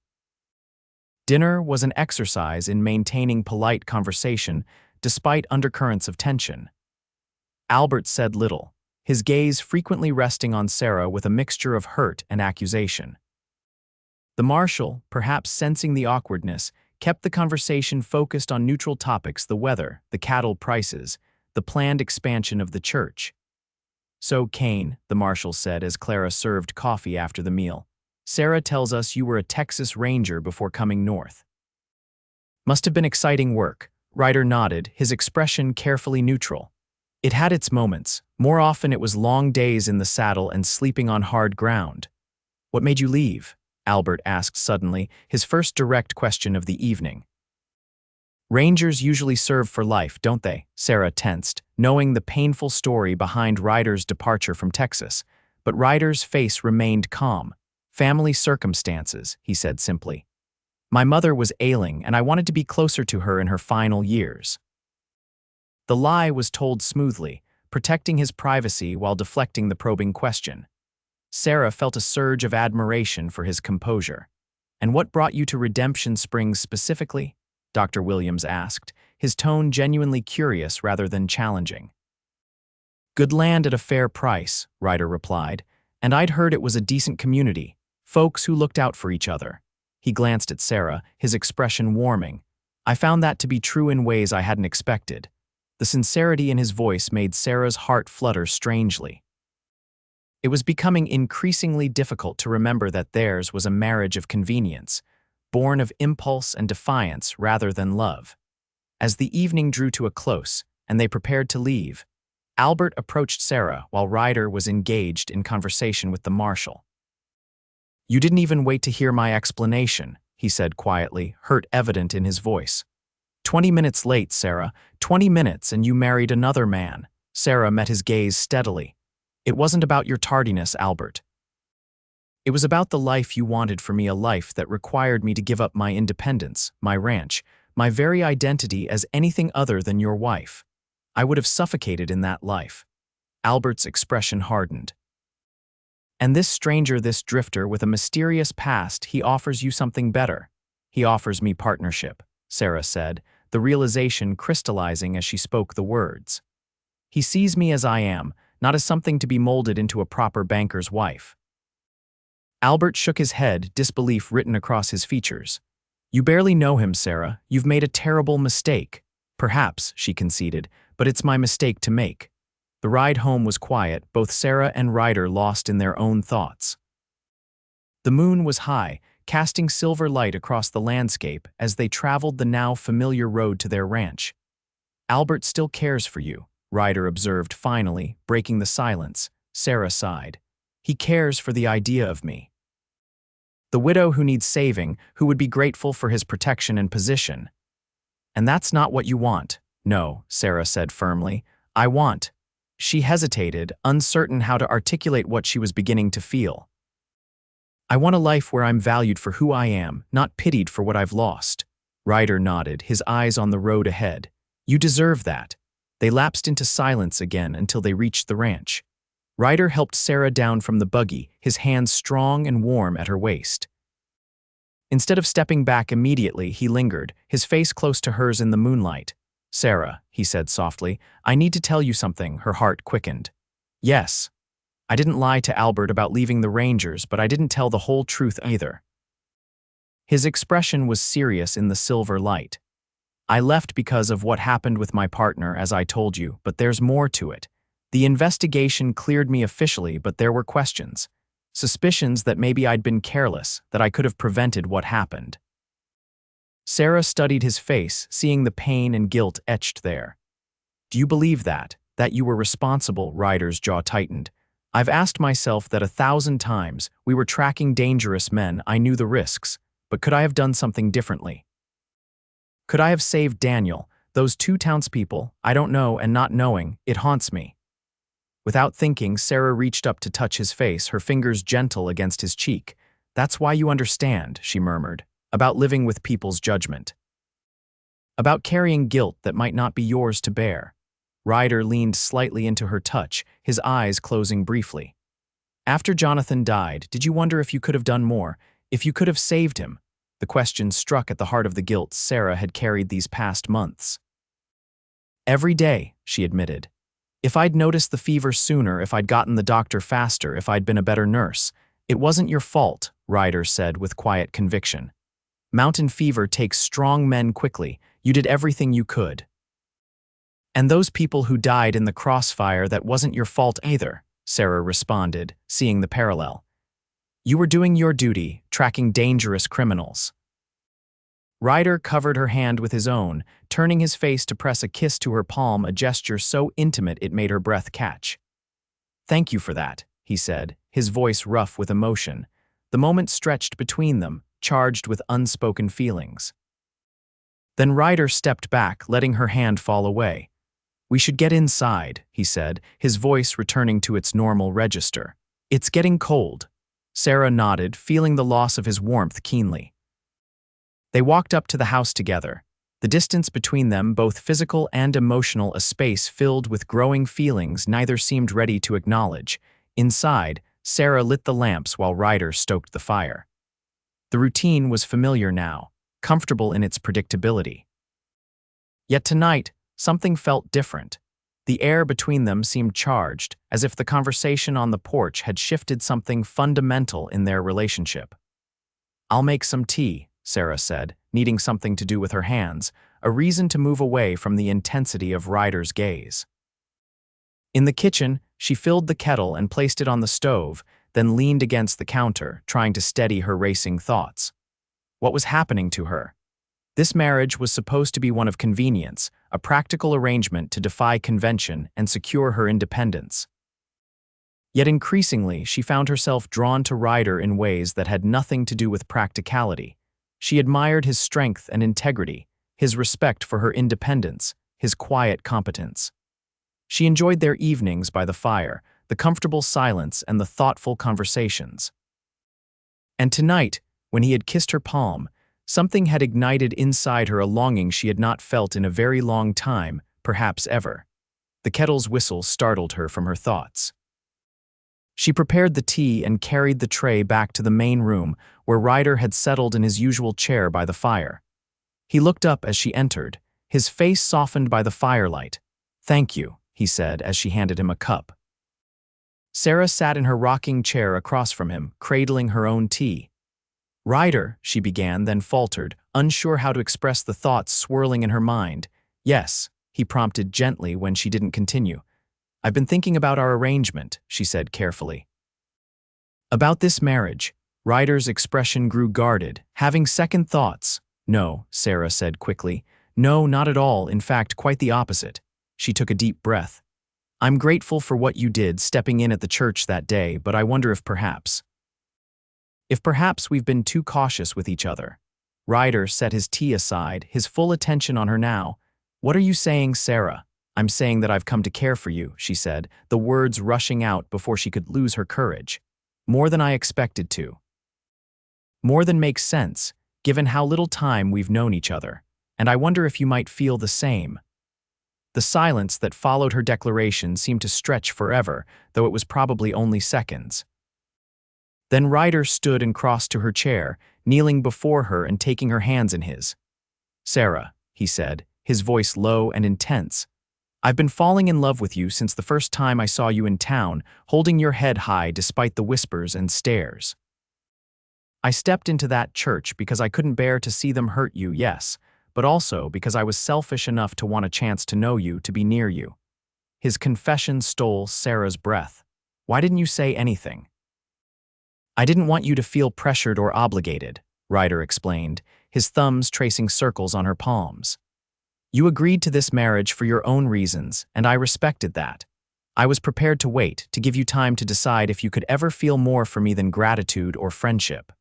A: Dinner was an exercise in maintaining polite conversation, despite undercurrents of tension. Albert said little, his gaze frequently resting on Sarah with a mixture of hurt and accusation. The Marshal, perhaps sensing the awkwardness, kept the conversation focused on neutral topics: the weather, the cattle prices, the planned expansion of the church. "So, Kane," the Marshal said as Clara served coffee after the meal, "Sarah tells us you were a Texas Ranger before coming north." "Must have been exciting work," Ryder nodded, his expression carefully neutral. "It had its moments. More often it was long days in the saddle and sleeping on hard ground." "What made you leave?" Albert asked suddenly, his first direct question of the evening. "Rangers usually serve for life, don't they?" Sarah tensed, knowing the painful story behind Ryder's departure from Texas. But Ryder's face remained calm. "Family circumstances," he said simply. My mother was ailing, and I wanted to be closer to her in her final years. The lie was told smoothly, protecting his privacy while deflecting the probing question. Sarah felt a surge of admiration for his composure. "And what brought you to Redemption Springs specifically?" Dr. Williams asked, his tone genuinely curious rather than challenging. "Good land at a fair price," Ryder replied, "and I'd heard it was a decent community, folks who looked out for each other." He glanced at Sarah, his expression warming. "I found that to be true in ways I hadn't expected." The sincerity in his voice made Sarah's heart flutter strangely. It was becoming increasingly difficult to remember that theirs was a marriage of convenience, born of impulse and defiance rather than love. As the evening drew to a close, and they prepared to leave, Albert approached Sarah while Ryder was engaged in conversation with the marshal. "You didn't even wait to hear my explanation," he said quietly, hurt evident in his voice. 20 minutes late, Sarah. 20 minutes and you married another man." Sarah met his gaze steadily. "It wasn't about your tardiness, Albert. It was about the life you wanted for me, a life that required me to give up my independence, my ranch, my very identity as anything other than your wife. I would have suffocated in that life." Albert's expression hardened. "And this stranger, this drifter with a mysterious past, he offers you something better." "He offers me partnership," Sarah said, the realization crystallizing as she spoke the words. "He sees me as I am, not as something to be molded into a proper banker's wife." Albert shook his head, disbelief written across his features. "You barely know him, Sarah. You've made a terrible mistake." "Perhaps," she conceded, "but it's my mistake to make." The ride home was quiet, both Sarah and Ryder lost in their own thoughts. The moon was high, casting silver light across the landscape as they traveled the now familiar road to their ranch. "Albert still cares for you," Ryder observed finally, breaking the silence. Sarah sighed. "He cares for the idea of me. The widow who needs saving, who would be grateful for his protection and position." "And that's not what you want." "No," Sarah said firmly. "I want—" She hesitated, uncertain how to articulate what she was beginning to feel. "I want a life where I'm valued for who I am, not pitied for what I've lost." Ryder nodded, his eyes on the road ahead. "You deserve that." They lapsed into silence again until they reached the ranch. Ryder helped Sarah down from the buggy, his hands strong and warm at her waist. Instead of stepping back immediately, he lingered, his face close to hers in the moonlight. "Sarah," he said softly, "I need to tell you something." Her heart quickened. "Yes. I didn't lie to Albert about leaving the Rangers, but I didn't tell the whole truth either." His expression was serious in the silver light. "I left because of what happened with my partner, as I told you, but there's more to it. The investigation cleared me officially, but there were questions. Suspicions that maybe I'd been careless, that I could have prevented what happened." Sarah studied his face, seeing the pain and guilt etched there. "Do you believe that you were responsible?" Ryder's jaw tightened. "I've asked myself that 1,000 times. We were tracking dangerous men, I knew the risks, but could I have done something differently? Could I have saved Daniel, those 2 townspeople? I don't know, and not knowing, it haunts me." Without thinking, Sarah reached up to touch his face, her fingers gentle against his cheek. "That's why you understand," she murmured, "about living with people's judgment. About carrying guilt that might not be yours to bear." Ryder leaned slightly into her touch, his eyes closing briefly. "After Jonathan died, did you wonder if you could have done more, if you could have saved him?" The question struck at the heart of the guilt Sarah had carried these past months. "Every day," she admitted. "If I'd noticed the fever sooner, if I'd gotten the doctor faster, if I'd been a better nurse." "It wasn't your fault," Ryder said with quiet conviction. "Mountain fever takes strong men quickly. You did everything you could. And those people who died in the crossfire, that wasn't your fault either," Sarah responded, seeing the parallel. "You were doing your duty, tracking dangerous criminals." Ryder covered her hand with his own, turning his face to press a kiss to her palm, a gesture so intimate it made her breath catch. "Thank you for that," he said, his voice rough with emotion. The moment stretched between them, charged with unspoken feelings. Then Ryder stepped back, letting her hand fall away. "We should get inside," he said, his voice returning to its normal register. "It's getting cold." Sarah nodded, feeling the loss of his warmth keenly. They walked up to the house together. The distance between them, both physical and emotional, a space filled with growing feelings neither seemed ready to acknowledge. Inside, Sarah lit the lamps while Ryder stoked the fire. The routine was familiar now, comfortable in its predictability. Yet tonight, something felt different. The air between them seemed charged, as if the conversation on the porch had shifted something fundamental in their relationship. "I'll make some tea," Sarah said, needing something to do with her hands, a reason to move away from the intensity of Ryder's gaze. In the kitchen, she filled the kettle and placed it on the stove, then leaned against the counter, trying to steady her racing thoughts. What was happening to her? This marriage was supposed to be one of convenience, a practical arrangement to defy convention and secure her independence. Yet increasingly, she found herself drawn to Ryder in ways that had nothing to do with practicality. She admired his strength and integrity, his respect for her independence, his quiet competence. She enjoyed their evenings by the fire, the comfortable silence and the thoughtful conversations. And tonight, when he had kissed her palm, something had ignited inside her, a longing she had not felt in a very long time, perhaps ever. The kettle's whistle startled her from her thoughts. She prepared the tea and carried the tray back to the main room, where Ryder had settled in his usual chair by the fire. He looked up as she entered, his face softened by the firelight. "Thank you," he said as she handed him a cup. Sarah sat in her rocking chair across from him, cradling her own tea. "Ryder," she began, then faltered, unsure how to express the thoughts swirling in her mind. "Yes," he prompted gently when she didn't continue. "I've been thinking about our arrangement," she said carefully. "About this marriage." Ryder's expression grew guarded, having second thoughts. "No," Sarah said quickly. "No, not at all, in fact, quite the opposite." She took a deep breath. "I'm grateful for what you did stepping in at the church that day, but I wonder if perhaps we've been too cautious with each other." Ryder set his tea aside, his full attention on her now. "What are you saying, Sarah?" "I'm saying that I've come to care for you," she said, the words rushing out before she could lose her courage. "More than I expected to. More than makes sense, given how little time we've known each other. And I wonder if you might feel the same." The silence that followed her declaration seemed to stretch forever, though it was probably only seconds. Then Ryder stood and crossed to her chair, kneeling before her and taking her hands in his. "Sarah," he said, his voice low and intense, "I've been falling in love with you since the first time I saw you in town, holding your head high despite the whispers and stares. I stepped into that church because I couldn't bear to see them hurt you, yes, but also because I was selfish enough to want a chance to know you, to be near you." His confession stole Sarah's breath. "Why didn't you say anything?" "I didn't want you to feel pressured or obligated," Ryder explained, his thumbs tracing circles on her palms. "You agreed to this marriage for your own reasons, and I respected that. I was prepared to wait, to give you time to decide if you could ever feel more for me than gratitude or friendship."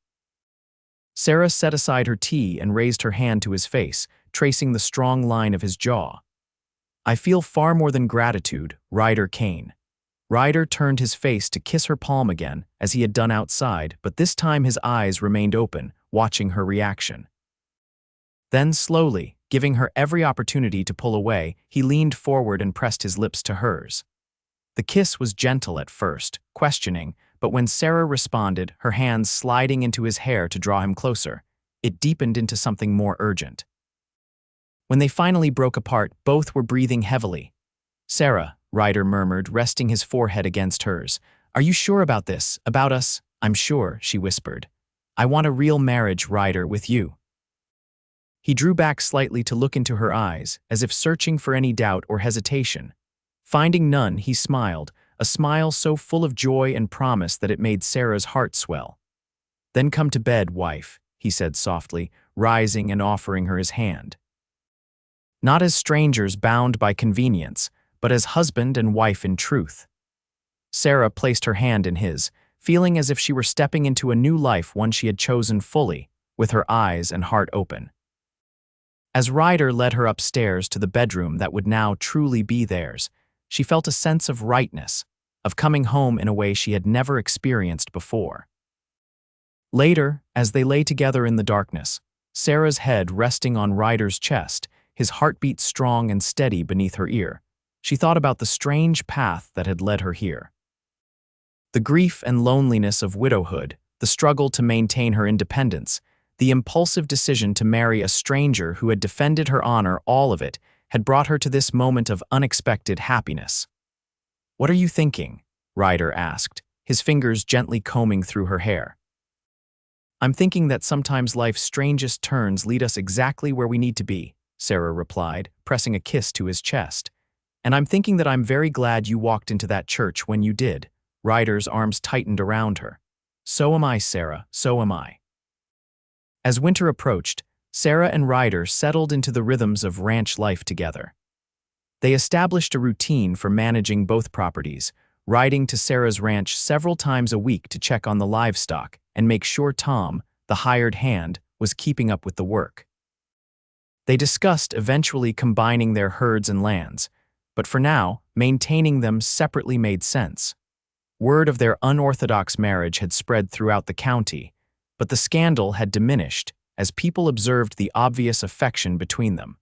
A: Sarah set aside her tea and raised her hand to his face, tracing the strong line of his jaw. "I feel far more than gratitude, Ryder Kane." Ryder turned his face to kiss her palm again, as he had done outside, but this time his eyes remained open, watching her reaction. Then slowly, giving her every opportunity to pull away, he leaned forward and pressed his lips to hers. The kiss was gentle at first, questioning, but when Sarah responded, her hands sliding into his hair to draw him closer, it deepened into something more urgent. When they finally broke apart, both were breathing heavily. "Sarah," Ryder murmured, resting his forehead against hers, "are you sure about this, about us?" "I'm sure," she whispered. "I want a real marriage, Ryder, with you." He drew back slightly to look into her eyes, as if searching for any doubt or hesitation. Finding none, he smiled, a smile so full of joy and promise that it made Sarah's heart swell. "Then come to bed, wife," he said softly, rising and offering her his hand. Not as strangers bound by convenience, but as husband and wife in truth. Sarah placed her hand in his, feeling as if she were stepping into a new life, one she had chosen fully, with her eyes and heart open. As Ryder led her upstairs to the bedroom that would now truly be theirs, she felt a sense of rightness, of coming home in a way she had never experienced before. Later, as they lay together in the darkness, Sarah's head resting on Ryder's chest, his heartbeat strong and steady beneath her ear. She thought about the strange path that had led her here. The grief and loneliness of widowhood, the struggle to maintain her independence, the impulsive decision to marry a stranger who had defended her honor, all of it had brought her to this moment of unexpected happiness. "What are you thinking?" Ryder asked, his fingers gently combing through her hair. "I'm thinking that sometimes life's strangest turns lead us exactly where we need to be," Sarah replied, pressing a kiss to his chest. "And I'm thinking that I'm very glad you walked into that church when you did." Ryder's arms tightened around her. "So am I, Sarah, so am I." As winter approached, Sarah and Ryder settled into the rhythms of ranch life together. They established a routine for managing both properties, riding to Sarah's ranch several times a week to check on the livestock and make sure Tom, the hired hand, was keeping up with the work. They discussed eventually combining their herds and lands, but for now, maintaining them separately made sense. Word of their unorthodox marriage had spread throughout the county, but the scandal had diminished as people observed the obvious affection between them.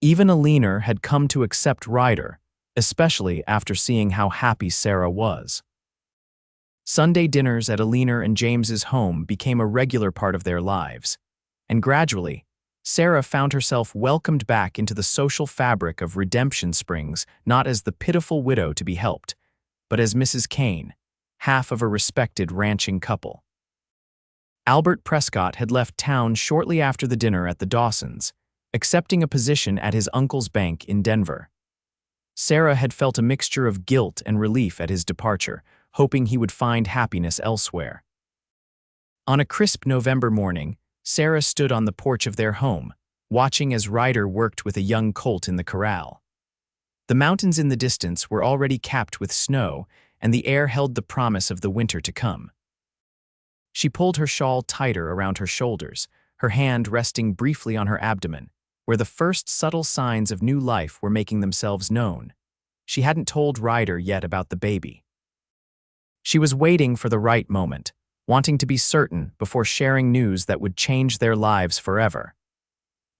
A: Even Alina had come to accept Ryder, especially after seeing how happy Sarah was. Sunday dinners at Alina and James's home became a regular part of their lives, and gradually, Sarah found herself welcomed back into the social fabric of Redemption Springs, not as the pitiful widow to be helped, but as Mrs. Kane, half of a respected ranching couple. Albert Prescott had left town shortly after the dinner at the Dawsons, accepting a position at his uncle's bank in Denver. Sarah had felt a mixture of guilt and relief at his departure, hoping he would find happiness elsewhere. On a crisp November morning, Sarah stood on the porch of their home, watching as Ryder worked with a young colt in the corral. The mountains in the distance were already capped with snow, and the air held the promise of the winter to come. She pulled her shawl tighter around her shoulders, her hand resting briefly on her abdomen, where the first subtle signs of new life were making themselves known. She hadn't told Ryder yet about the baby. She was waiting for the right moment, wanting to be certain before sharing news that would change their lives forever.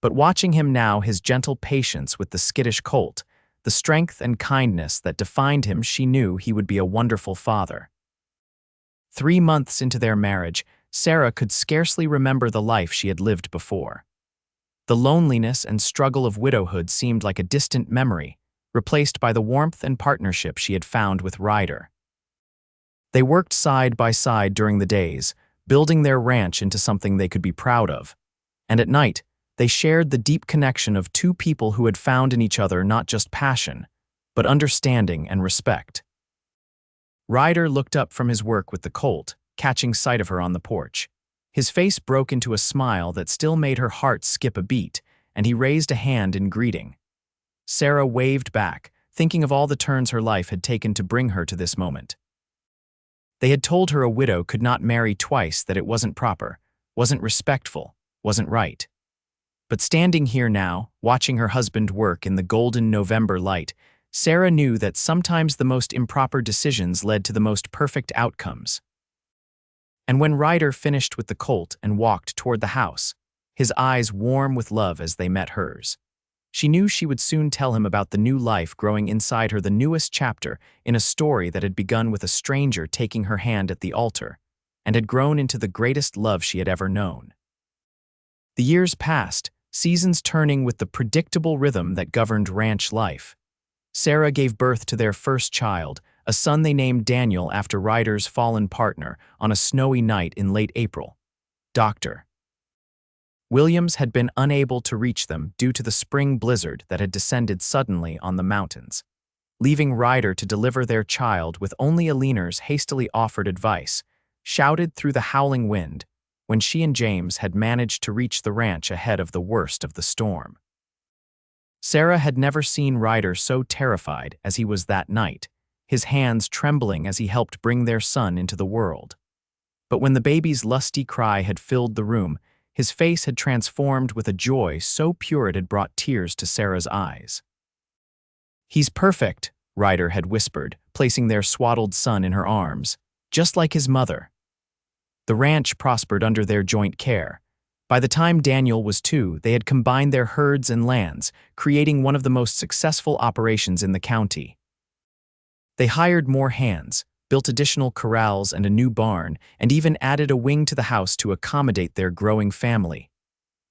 A: But watching him now, his gentle patience with the skittish colt, the strength and kindness that defined him, she knew he would be a wonderful father. 3 months into their marriage, Sarah could scarcely remember the life she had lived before. The loneliness and struggle of widowhood seemed like a distant memory, replaced by the warmth and partnership she had found with Ryder. They worked side by side during the days, building their ranch into something they could be proud of. And at night, they shared the deep connection of two people who had found in each other not just passion, but understanding and respect. Ryder looked up from his work with the colt, catching sight of her on the porch. His face broke into a smile that still made her heart skip a beat, and he raised a hand in greeting. Sarah waved back, thinking of all the turns her life had taken to bring her to this moment. They had told her a widow could not marry twice, that it wasn't proper, wasn't respectful, wasn't right. But standing here now, watching her husband work in the golden November light, Sarah knew that sometimes the most improper decisions led to the most perfect outcomes. And when Ryder finished with the colt and walked toward the house, his eyes warm with love as they met hers, she knew she would soon tell him about the new life growing inside her, the newest chapter in a story that had begun with a stranger taking her hand at the altar, and had grown into the greatest love she had ever known. The years passed, seasons turning with the predictable rhythm that governed ranch life. Sarah gave birth to their first child, a son they named Daniel after Ryder's fallen partner, on a snowy night in late April. Dr. Williams had been unable to reach them due to the spring blizzard that had descended suddenly on the mountains, leaving Ryder to deliver their child with only Alina's hastily offered advice, shouted through the howling wind, when she and James had managed to reach the ranch ahead of the worst of the storm. Sarah had never seen Ryder so terrified as he was that night, his hands trembling as he helped bring their son into the world. But when the baby's lusty cry had filled the room, his face had transformed with a joy so pure it had brought tears to Sarah's eyes. "He's perfect," Ryder had whispered, placing their swaddled son in her arms, "just like his mother." The ranch prospered under their joint care. By the time Daniel was 2, they had combined their herds and lands, creating one of the most successful operations in the county. They hired more hands, built additional corrals and a new barn, and even added a wing to the house to accommodate their growing family.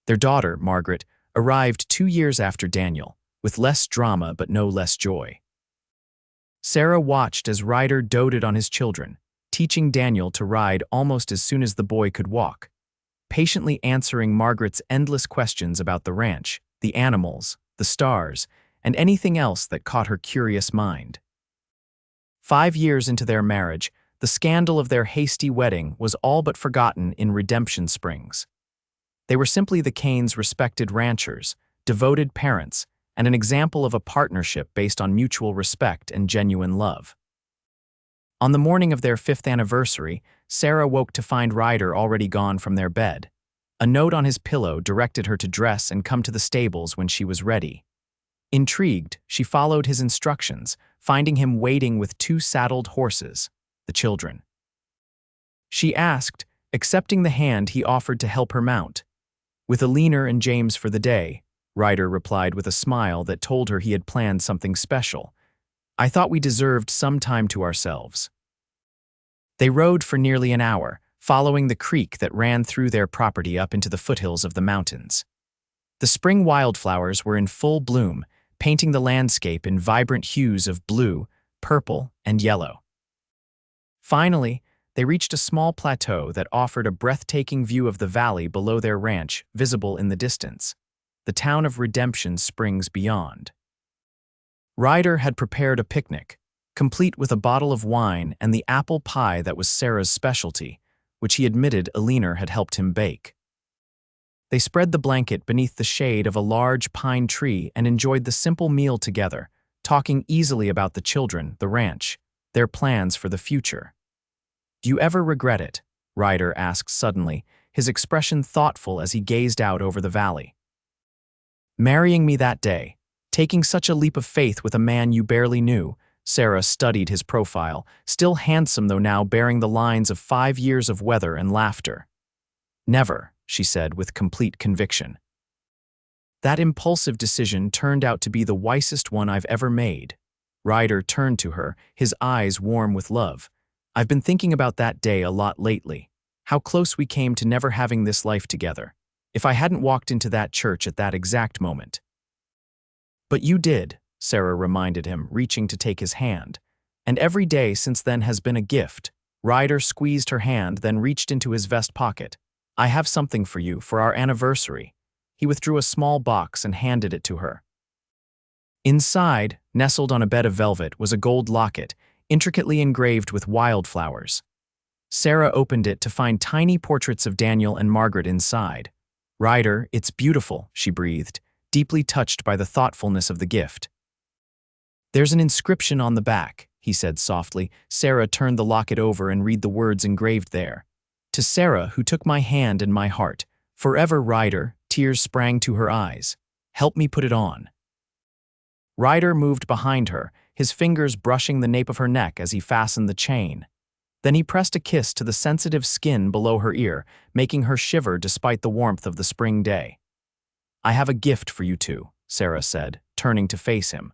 A: Their daughter, Margaret, arrived 2 years after Daniel, with less drama but no less joy. Sarah watched as Ryder doted on his children, teaching Daniel to ride almost as soon as the boy could walk, patiently answering Margaret's endless questions about the ranch, the animals, the stars, and anything else that caught her curious mind. 5 years into their marriage, the scandal of their hasty wedding was all but forgotten in Redemption Springs. They were simply the Kanes' respected ranchers, devoted parents, and an example of a partnership based on mutual respect and genuine love. On the morning of their 5th anniversary, Sarah woke to find Ryder already gone from their bed. A note on his pillow directed her to dress and come to the stables when she was ready. Intrigued, she followed his instructions, finding him waiting with 2 saddled horses, the children. She asked, accepting the hand he offered to help her mount. "With Alina and James for the day," Ryder replied with a smile that told her he had planned something special. "I thought we deserved some time to ourselves." They rode for nearly an hour, following the creek that ran through their property up into the foothills of the mountains. The spring wildflowers were in full bloom, painting the landscape in vibrant hues of blue, purple, and yellow. Finally, they reached a small plateau that offered a breathtaking view of the valley below their ranch, visible in the distance, the town of Redemption Springs beyond. Ryder had prepared a picnic, complete with a bottle of wine and the apple pie that was Sarah's specialty, which he admitted Alina had helped him bake. They spread the blanket beneath the shade of a large pine tree and enjoyed the simple meal together, talking easily about the children, the ranch, their plans for the future. "Do you ever regret it?" Ryder asked suddenly, his expression thoughtful as he gazed out over the valley. "Marrying me that day, taking such a leap of faith with a man you barely knew." Sarah studied his profile, still handsome though now bearing the lines of 5 years of weather and laughter. "Never," she said with complete conviction. "That impulsive decision turned out to be the wisest one I've ever made." Ryder turned to her, his eyes warm with love. "I've been thinking about that day a lot lately. How close we came to never having this life together. If I hadn't walked into that church at that exact moment." "But you did," Sarah reminded him, reaching to take his hand. "And every day since then has been a gift." Ryder squeezed her hand, then reached into his vest pocket. "I have something for you for our anniversary." He withdrew a small box and handed it to her. Inside, nestled on a bed of velvet, was a gold locket, intricately engraved with wildflowers. Sarah opened it to find tiny portraits of Daniel and Margaret inside. "Ryder, it's beautiful," she breathed, deeply touched by the thoughtfulness of the gift. "There's an inscription on the back," he said softly. Sarah turned the locket over and read the words engraved there. "To Sarah, who took my hand and my heart. Forever, Ryder." Tears sprang to her eyes. "Help me put it on." Ryder moved behind her, his fingers brushing the nape of her neck as he fastened the chain. Then he pressed a kiss to the sensitive skin below her ear, making her shiver despite the warmth of the spring day. "I have a gift for you two," Sarah said, turning to face him.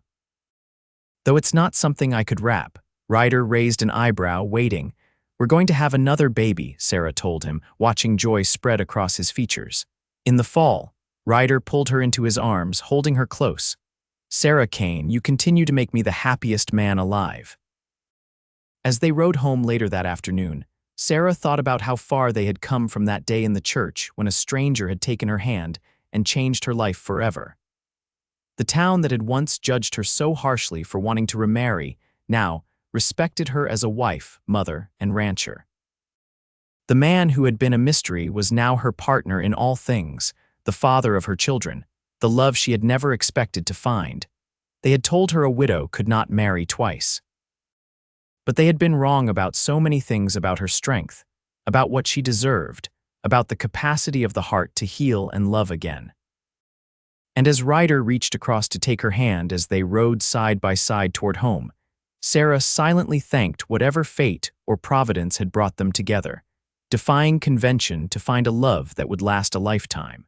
A: "Though it's not something I could wrap." Ryder raised an eyebrow, waiting. "We're going to have another baby," Sarah told him, watching joy spread across his features. "In the fall." Ryder pulled her into his arms, holding her close. "Sarah Kane, you continue to make me the happiest man alive." As they rode home later that afternoon, Sarah thought about how far they had come from that day in the church when a stranger had taken her hand and changed her life forever. The town that had once judged her so harshly for wanting to remarry now respected her as a wife, mother, and rancher. The man who had been a mystery was now her partner in all things, the father of her children, the love she had never expected to find. They had told her a widow could not marry twice. But they had been wrong about so many things, about her strength, about what she deserved, about the capacity of the heart to heal and love again. And as Ryder reached across to take her hand as they rode side by side toward home, Sarah silently thanked whatever fate or providence had brought them together, defying convention to find a love that would last a lifetime.